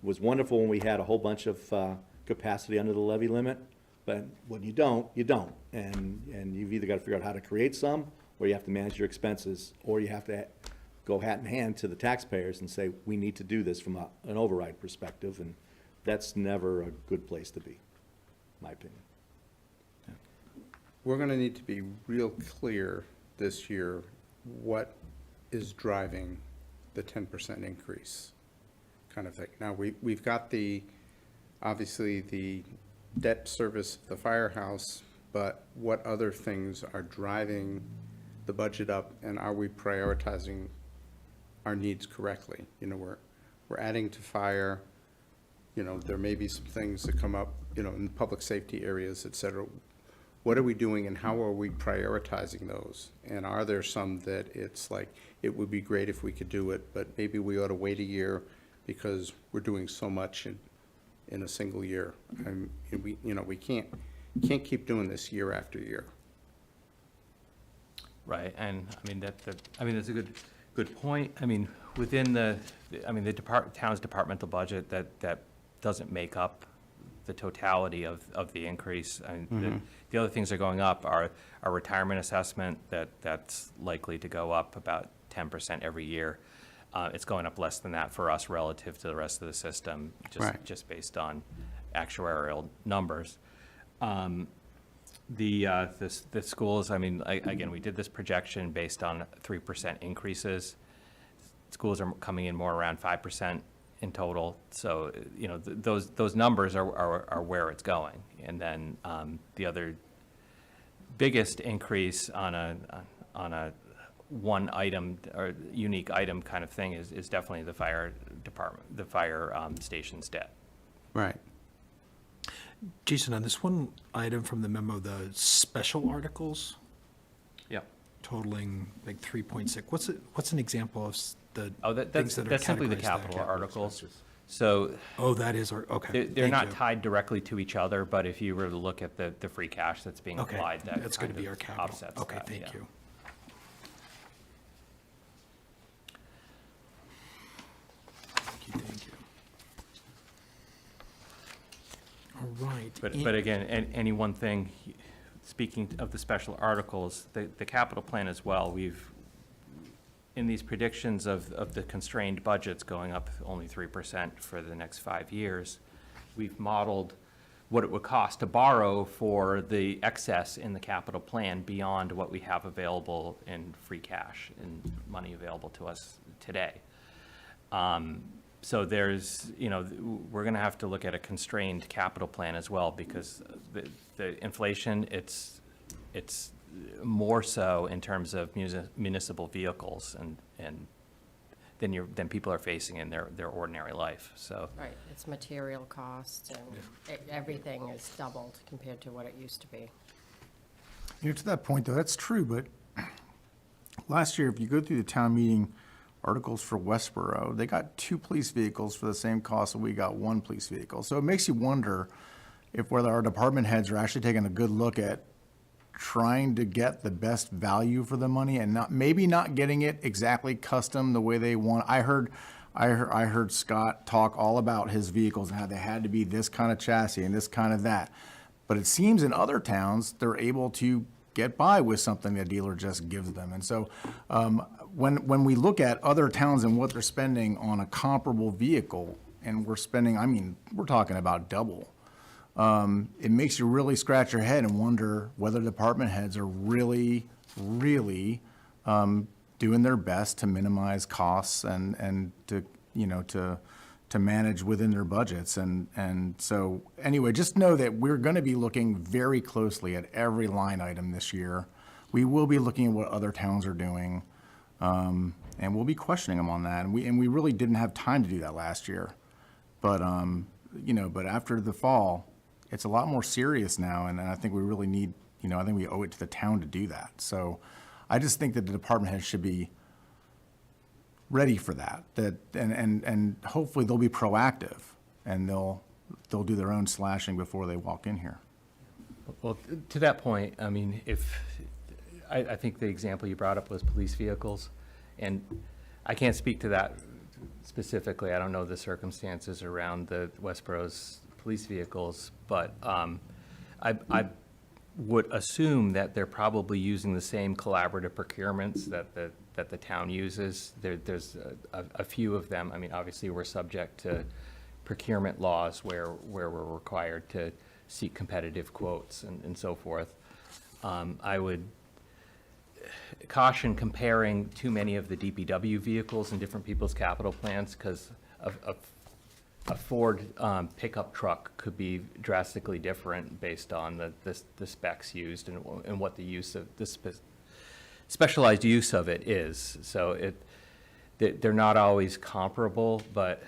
was wonderful when we had a whole bunch of capacity under the levy limit. But when you don't, you don't. And you've either got to figure out how to create some, or you have to manage your expenses, or you have to go hat in hand to the taxpayers and say, we need to do this from an override perspective. And that's never a good place to be, in my opinion. We're going to need to be real clear this year what is driving the 10% increase kind of thing. Now, we've got obviously the debt service of the firehouse, but what other things are driving the budget up, and are we prioritizing our needs correctly? We're adding to fire, there may be some things that come up, in public safety areas, et cetera. What are we doing, and how are we prioritizing those? And are there some that it's like, it would be great if we could do it, but maybe we ought to wait a year because we're doing so much in a single year? And we can't keep doing this year after year. Right, and I mean, that's a good point. I mean, within the town's departmental budget, that doesn't make up the totality of the increase. I mean, the other things that are going up are our retirement assessment, that's likely to go up about 10% every year. It's going up less than that for us relative to the rest of the system, just based on actuarial numbers. The schools, I mean, again, we did this projection based on 3% increases. Schools are coming in more around 5% in total. So, those numbers are where it's going. And then the other biggest increase on a one item or unique item kind of thing is definitely the fire department, the fire station's debt. Right. Jason, on this one item from the memo, the special articles Yep. totaling like 3.6, what's an example of the Oh, things that are that's simply the categorized there? capital articles. So Oh, that is, okay. they're thank not you. tied directly to each other, but if you were to look at the free cash that's being Okay, applied, that that's going to kind be our of capital. offsets Okay, that, thank yeah. you. Thank you. All right. But again, any one thing, speaking of the special articles, the capital plan as well, in these predictions of the constrained budgets going up only 3% for the next 5 years, we've modeled what it would cost to borrow for the excess in the capital plan beyond what we have available in free cash and money available to us today. So there's, we're going to have to look at a constrained capital plan as well, because the inflation, it's it's more so in terms of municipal vehicles and than people are facing in their ordinary life, so. Right, it's material costs and everything is doubled compared to what it used to be. You know, to that point, though, that's true, but last year, if you go through the town meeting articles for Westboro, they got 2 police vehicles for the same cost, and we got 1 police vehicle. So it makes you wonder if whether our department heads are actually taking a good look at trying to get the best value for the money and maybe not getting it exactly custom the way they want. I heard Scott talk all about his vehicles and how they had to be this kind of chassis and this kind of that. But it seems in other towns, they're able to get by with something the dealer just gives them. And so when we look at other towns and what they're spending on a comparable vehicle, and we're spending, I mean, we're talking about double, it makes you really scratch your head and wonder whether department heads are really, really doing their best to minimize costs and to, you know, to manage within their budgets. And so, anyway, just know that we're going to be looking very closely at every line item this year. We will be looking at what other towns are doing, and we'll be questioning them on that. And we really didn't have time to do that last year. But, you know, but after the fall, it's a lot more serious now, and I think we really need, you know, I think we owe it to the town to do that. So I just think that the department heads should be ready for that, and hopefully they'll be proactive, and they'll do their own slashing before they walk in here. Well, to that point, I mean, I think the example you brought up was police vehicles, and I can't speak to that specifically. I don't know the circumstances around the Westboro's police vehicles, but I would assume that they're probably using the same collaborative procurements that the town uses. There's a few of them. I mean, obviously, we're subject to procurement laws where we're required to seek competitive quotes and so forth. I would caution comparing too many of the DPW vehicles in different people's capital plans, because a Ford pickup truck could be drastically different based on the specs used and what the use of the specialized use of it is. So they're not always comparable, but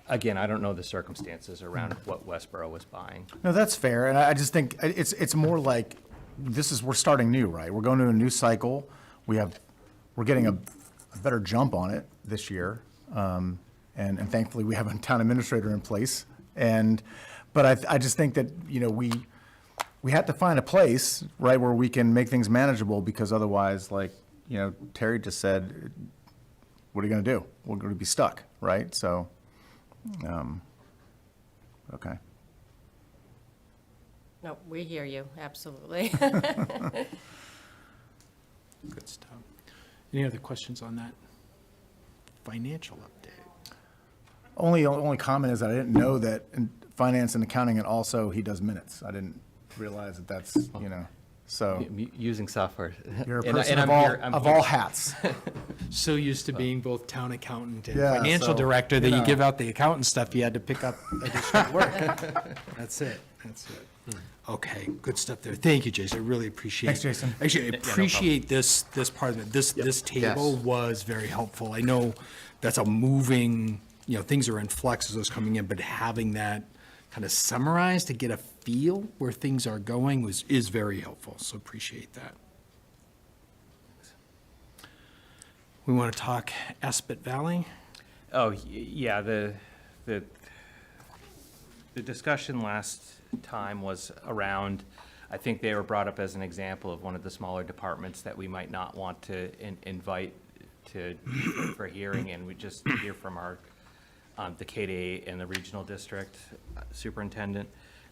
again, I don't know the circumstances around what Westboro was buying. No, that's fair, and I just think it's more like, we're starting new, right? We're going to a new cycle. We're getting a better jump on it this year. And thankfully, we have a town administrator in place. But I just think that, you know, we have to find a place, right, where we can make things manageable, because otherwise, like, you know, Terry just said, what are you going to do? We're going to be stuck, right? So, okay. No, we hear you, absolutely. Good stuff. Any other questions on that financial update? Only comment is that I didn't know that in finance and accounting, and also he does minutes. I didn't realize that that's, you know, so Using software. you're a And person I'm of here- I'm all here- hats. So used to being both town accountant and Yeah, financial so, director that you you know. give out the accountant stuff, you had to pick up additional work. That's it. Okay, good stuff there. Thank you, Jason. I really appreciate it. Thanks, Jason. Actually, I appreciate this part of it. This table was very helpful. I know that's a moving, you know, things are in flux as those coming in, but having that kind of summarized to get a feel where things are going is very helpful, so appreciate that. We want to talk Aspet Valley? Oh, yeah, the discussion last time was around, I think they were brought up as an example of one of the smaller departments that we might not want to invite for hearing, and we just hear from our, the K-8 and the regional district superintendent.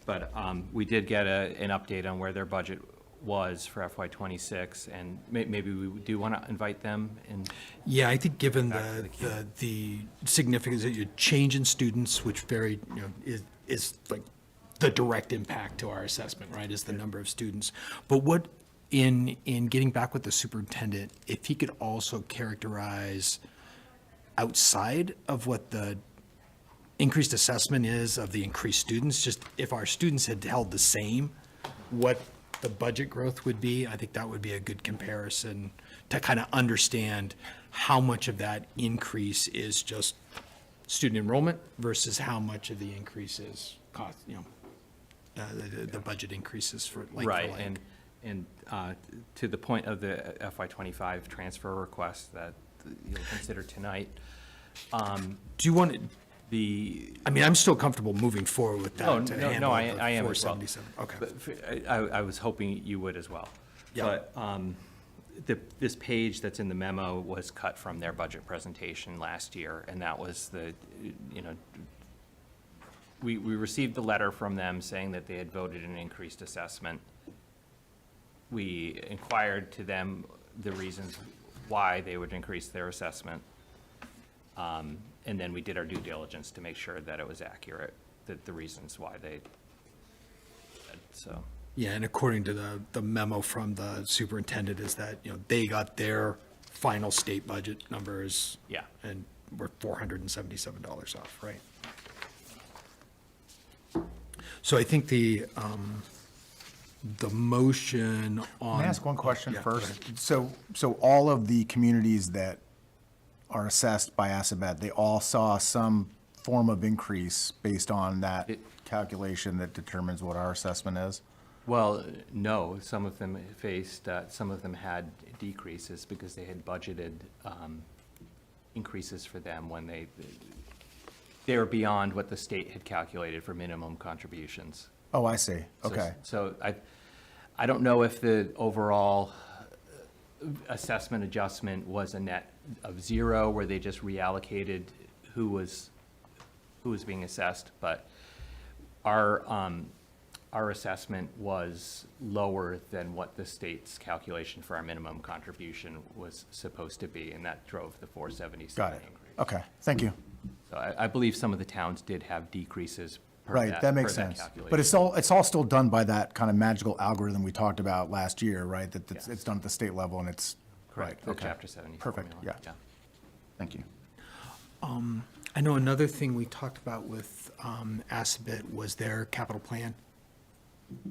But we did get an update on where their budget was for FY '26, and maybe we do want to invite them in. Yeah, I think given Back to the queue. the significance of your change in students, which very, you know, is like the direct impact to our assessment, right, is the number of students. But what, in getting back with the superintendent, if he could also characterize outside of what the increased assessment is of the increased students, just if our students had held the same, what the budget growth would be. I think that would be a good comparison to kind of understand how much of that increase is just student enrollment versus how much of the increase is cost, the budget increases for like. Right, and to the point of the FY '25 transfer request that you'll consider tonight, Do you want to, I'm still comfortable moving forward with that. Oh, to no, handle no, the I am as well. 477. Okay. But I was hoping you would as well. Yeah. But this page that's in the memo was cut from their budget presentation last year, and that was we received the letter from them saying that they had voted an increased assessment. We inquired to them the reasons why they would increase their assessment. And then we did our due diligence to make sure that it was accurate, that the reasons why they, so. Yeah, and according to the memo from the superintendent is that, they got their final state budget numbers. Yeah. And we're $477 off, right? So I think the motion on. Can I ask one question Yeah, go first? ahead. So all of the communities that are assessed by Assabet, they all saw some form of increase based on that calculation that determines what our assessment is? Well, no, some of them some of them had decreases because they had budgeted increases for them when they were beyond what the state had calculated for minimum contributions. Oh, I see. So- Okay. So I don't know if the overall assessment adjustment was a net of zero, where they just reallocated who was being assessed, but our assessment was lower than what the state's calculation for our minimum contribution was supposed to be, and that drove the 477 Got it. increase. Okay, thank you. So I believe some of the towns did have decreases per Right, that makes per sense. calculation. But it's all still done by that kind of magical algorithm we talked about last year, right? That it's done at the state level and it's, right, Correct, the okay. Chapter 70 Perfect, formula, yeah. Thank you. I know another thing we talked about with Assabet was their capital plan.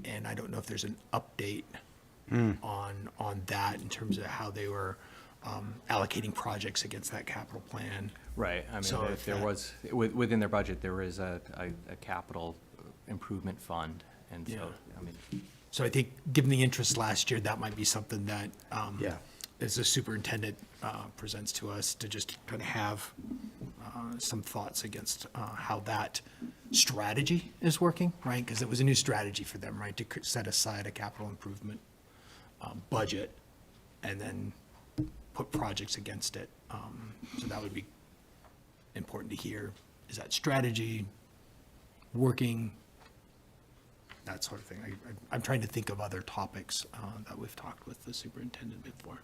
And I don't know if there's an update on that in terms of how they were allocating projects against that capital plan. Right, I mean, So if if there that- was, within their budget, there is a capital improvement fund, and so, Yeah. I mean, So I think, given the interest last year, that might be something that, Yeah. as the superintendent presents to us, to just kind of have some thoughts against how that strategy is working, right? Because it was a new strategy for them, right, to set aside a capital improvement budget and then put projects against it. So that would be important to hear. Is that strategy working? That sort of thing. I'm trying to think of other topics that we've talked with the superintendent before.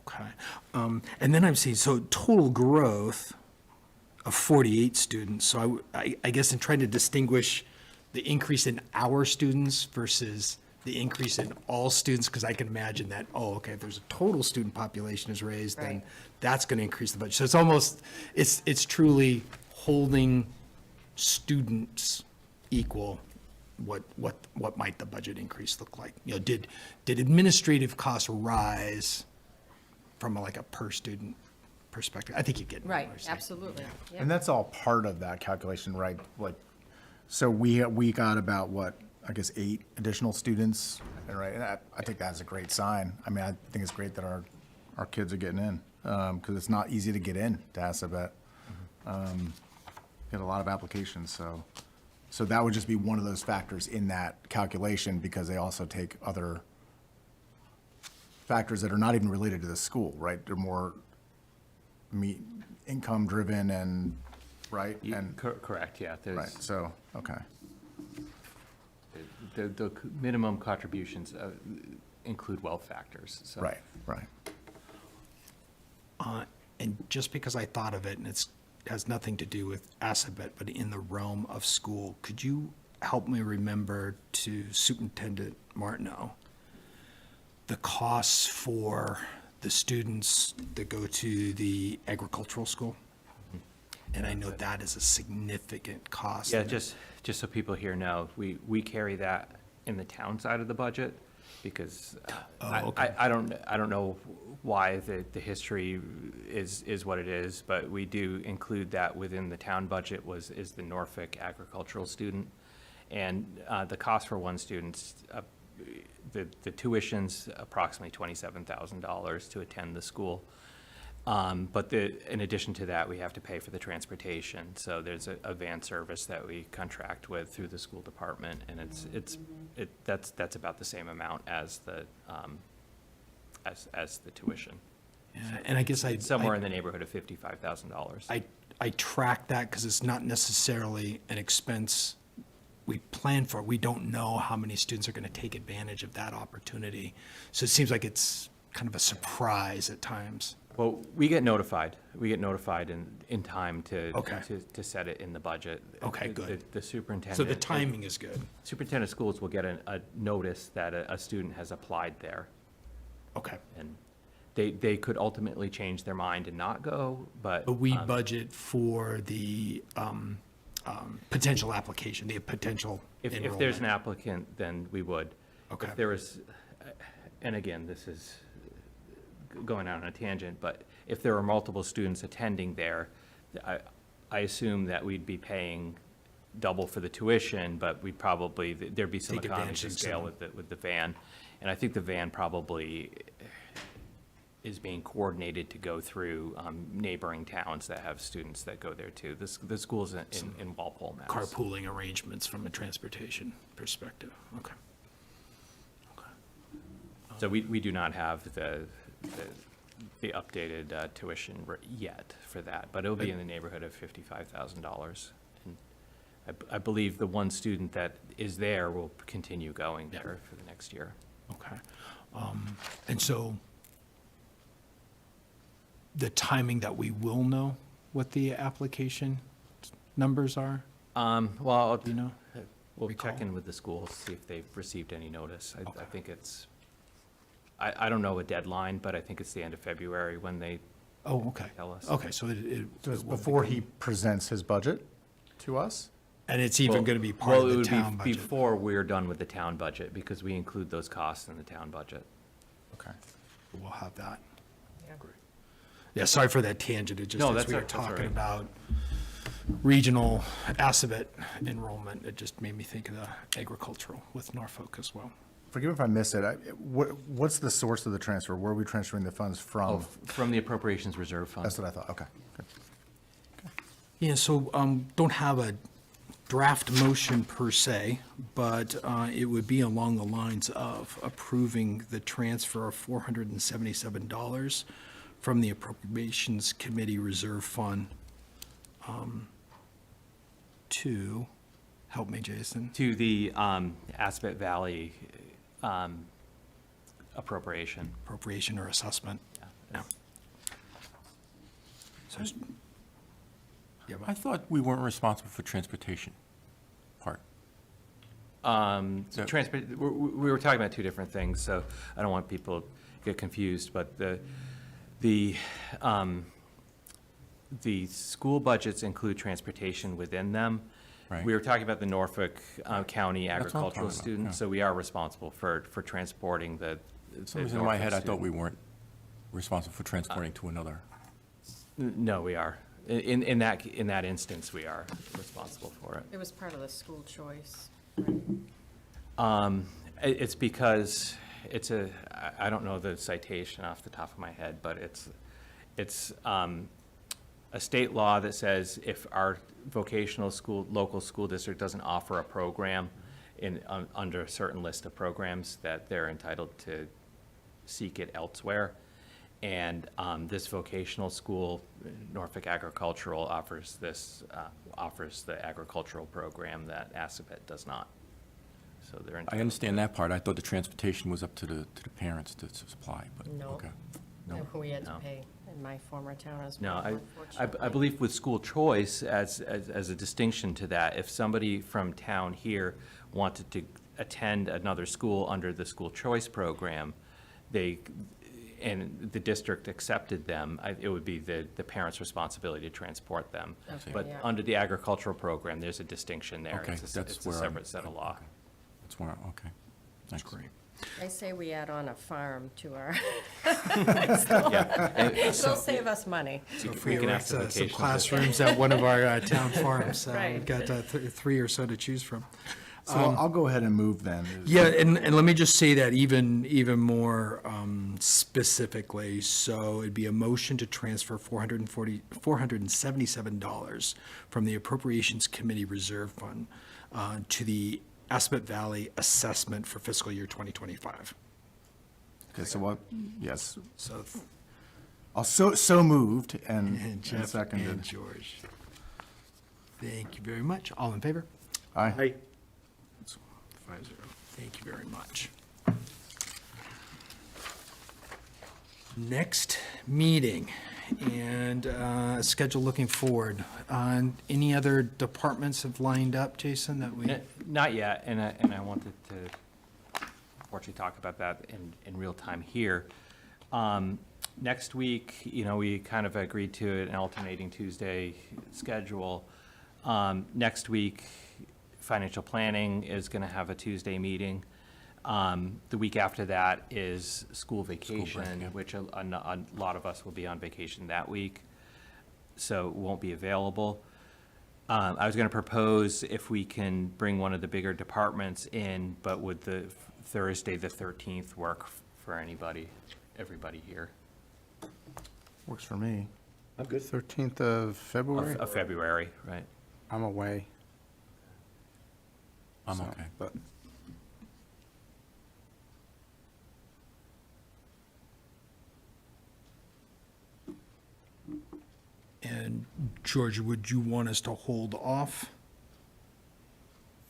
Okay. And then I'm seeing, so total growth of 48 students. So I guess in trying to distinguish the increase in our students versus the increase in all students, because I can imagine that, okay, if there's a total student population is raised, then Right. that's going to increase the budget. So it's almost, it's truly holding students equal. What might the budget increase look like? Did administrative costs rise from like a per student perspective? I think you get what Right, I'm saying. absolutely. Yeah. And that's all part of that calculation, right? Like, so we got about, what, I guess 8 additional students, and right, and I think that's a great sign. I mean, I think it's great that our kids are getting in, because it's not easy to get in to Assabet. Get a lot of applications, so that would just be one of those factors in that calculation, because they also take other factors that are not even related to the school, right? They're more income-driven and, right? And, correct, yeah. right, There's, so, okay. the minimum contributions include wealth factors, so. Right, right. And just because I thought of it, and it's, has nothing to do with Assabet, but in the realm of school, could you help me remember to Superintendent Martineau, the costs for the students that go to the agricultural school? And I know that is a significant cost. Yeah, just so people here know, we carry that in the town side of the budget, because okay. I don't know why the history is what it is, but we do include that within the town budget is the Norfolk agricultural student. And the cost for one student, the tuition's approximately $27,000 to attend the school. But in addition to that, we have to pay for the transportation. So there's a van service that we contract with through the school department, and that's about the same amount as the tuition. Yeah, and I guess It's somewhere in the neighborhood of $55,000. I track that because it's not necessarily an expense we plan for. We don't know how many students are going to take advantage of that opportunity. So it seems like it's kind of a surprise at times. Well, we get notified. We get notified in time to Okay. to set it in the budget. Okay, good. The superintendent. So the timing is good. Superintendent of schools will get a notice that a student has applied there. Okay. And they could ultimately change their mind and not go, but. But we budget for the potential application, the potential If enrollment. there's an applicant, then we would. Okay. If there was, and again, this is going out on a tangent, but if there were multiple students attending there, I assume that we'd be paying double for the tuition, but we'd probably, there'd be some Take economies of advantage of scale some. with the van. And I think the van probably is being coordinated to go through neighboring towns that have students that go there too. The school's in Walpole, Mass. Carpooling arrangements from a transportation perspective. Okay. So we do not have the updated tuition yet for that, but it'll be in the neighborhood of $55,000. And I believe the one student that is there will continue going there for the next year. Okay. And so the timing that we will know what the application numbers are, Well, do you know? we'll recall? check in with the schools, see if they've received any notice. I think it's, I don't know a deadline, but I think it's the end of February when they Oh, okay. tell us. Okay, so So it's before he presents his budget to us? and it's even going to be part Well, of it the would town be budget. before we're done with the town budget, because we include those costs in the town budget. Okay. We'll have that. Yeah. Yeah, sorry for that tangent. It just, No, as that's we were all- that's all talking right. about regional Assabet enrollment, it just made me think of the agricultural with Norfolk as well. Forgive me if I missed it. What's the source of the transfer? Where are we transferring the funds Oh, from? from the Appropriations Reserve Fund. That's what I thought. Okay. Good. Yeah, so don't have a draft motion per se, but it would be along the lines of approving the transfer of $477 from the Appropriations Committee Reserve Fund to, help me, Jason, To the Aspet Valley appropriation. appropriation or assessment. Yeah. So it's- yeah, I thought we weren't responsible for transportation part. So- We were talking about two different things, so I don't want people to get confused, but the school budgets include transportation within them. Right. We were talking about the Norfolk County That's what I'm agricultural talking about, students, yeah. so we are responsible for transporting the. For some reason in my head, I thought we weren't responsible for transporting to another. No, we are. In that instance, we are responsible for it. It was part of the school choice. It's because I don't know the citation off the top of my head, but it's a state law that says if our vocational school, local school district doesn't offer a program under a certain list of programs, that they're entitled to seek it elsewhere. And this vocational school, Norfolk Agricultural, offers the agricultural program that Assabet does not. So they're I entitled. understand that part. I thought the transportation was up to the parents to supply, but, No. okay. No, we had to No. pay in my former town as No, well, I unfortunately. believe with school choice, as a distinction to that, if somebody from town here wanted to attend another school under the school choice program, and the district accepted them, it would be the parent's responsibility to transport them. Okay, But yeah. under the agricultural program, there's a distinction there. Okay, It's that's a where I'm- separate set of law. That's why, okay. That's Thanks. great. I say we add on a farm to our, Yeah. it'll save us money. If we we can erect ask the some vocational classrooms at one of our town farms, Right. we've got 3 or so to choose from. So I'll go ahead and move then. Yeah, and let me just say that even more specifically, so it'd be a motion to transfer $477 from the Appropriations Committee Reserve Fund to the Aspet Valley Assessment for fiscal year 2025. Okay, so what, yes, So, I'll so moved and and Jeff and seconded. George. Thank you very much. All in favor? Aye. Hey, 5-0. Thank you very much. Next meeting and schedule looking forward. Any other departments have lined up, Jason, that we? Not yet, and I wanted to unfortunately talk about that in real time here. Next week, we kind of agreed to an alternating Tuesday schedule. Next week, financial planning is going to have a Tuesday meeting. The week after that is school vacation, yeah. which a lot of us will be on vacation that week, so it won't be available. I was going to propose if we can bring one of the bigger departments in, but would the Thursday, the 13th work for everybody here? Works for me. I'm good. 13th of February? Of February, right? I'm away. I'm so, okay. But And George, would you want us to hold off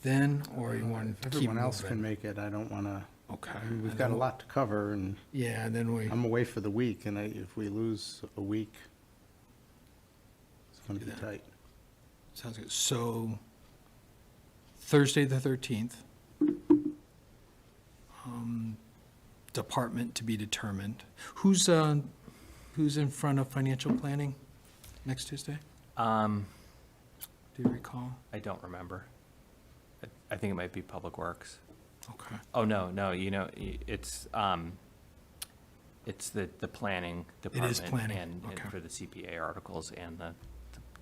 then, or you want to keep everyone else moving? can make it. I don't want to, Okay. we've got a lot to cover, and Yeah, and then we, I'm away for the week, and if we lose a week, it's going to be tight. sounds good. So Thursday, the 13th. Department to be determined. Who's in front of financial planning next Tuesday? Do you recall? I don't remember. I think it might be Public Works. Okay. Oh, no, it's the planning department. planning, And okay. for the CPA articles and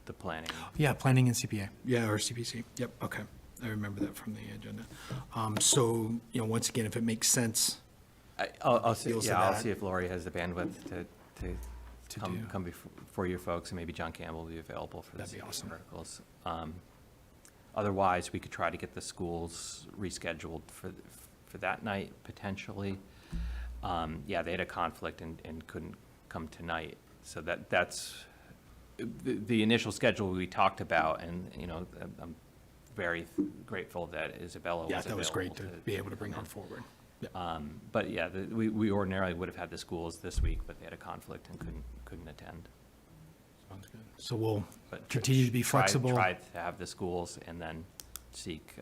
the planning. Yeah, planning and CPA. Yeah, or CPC. Yep, okay. I remember that from the agenda. So, once again, if it makes sense, I'll see, Feels yeah, of I'll that. see if Lori has the bandwidth to do. come before you folks, and maybe John Campbell will be available for the That'd be CPA awesome. articles. Otherwise, we could try to get the schools rescheduled for that night, potentially. Yeah, they had a conflict and couldn't come tonight, so that's the initial schedule we talked about, and, I'm very grateful that Isabella was yeah, available. that was great to be able to bring her forward. But yeah, we ordinarily would have had the schools this week, but they had a conflict and couldn't attend. Sounds good. So we'll But continue to be flexible. Try to have the schools and then seek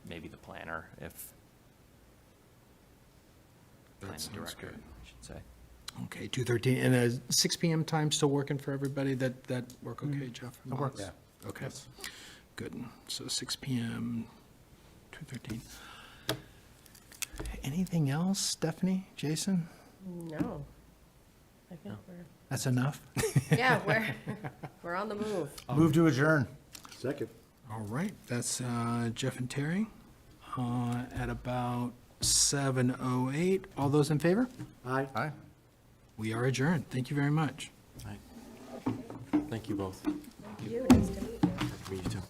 maybe the planner if. Planning sounds director, good. I should say. Okay, 2:13, and a 6 PM time still working for everybody? That work okay, Jeff? That works. Yeah. Okay, good. So 6 PM, 2:13. Anything else, Stephanie, Jason? No. I think That's enough? yeah, we're on the move. Move to adjourn. second. All right, that's Jeff and Terry at about 7:08. All those in favor? Aye. Aye. We are adjourned. Thank you very much. Thank you both. You, nice to meet you. Me too.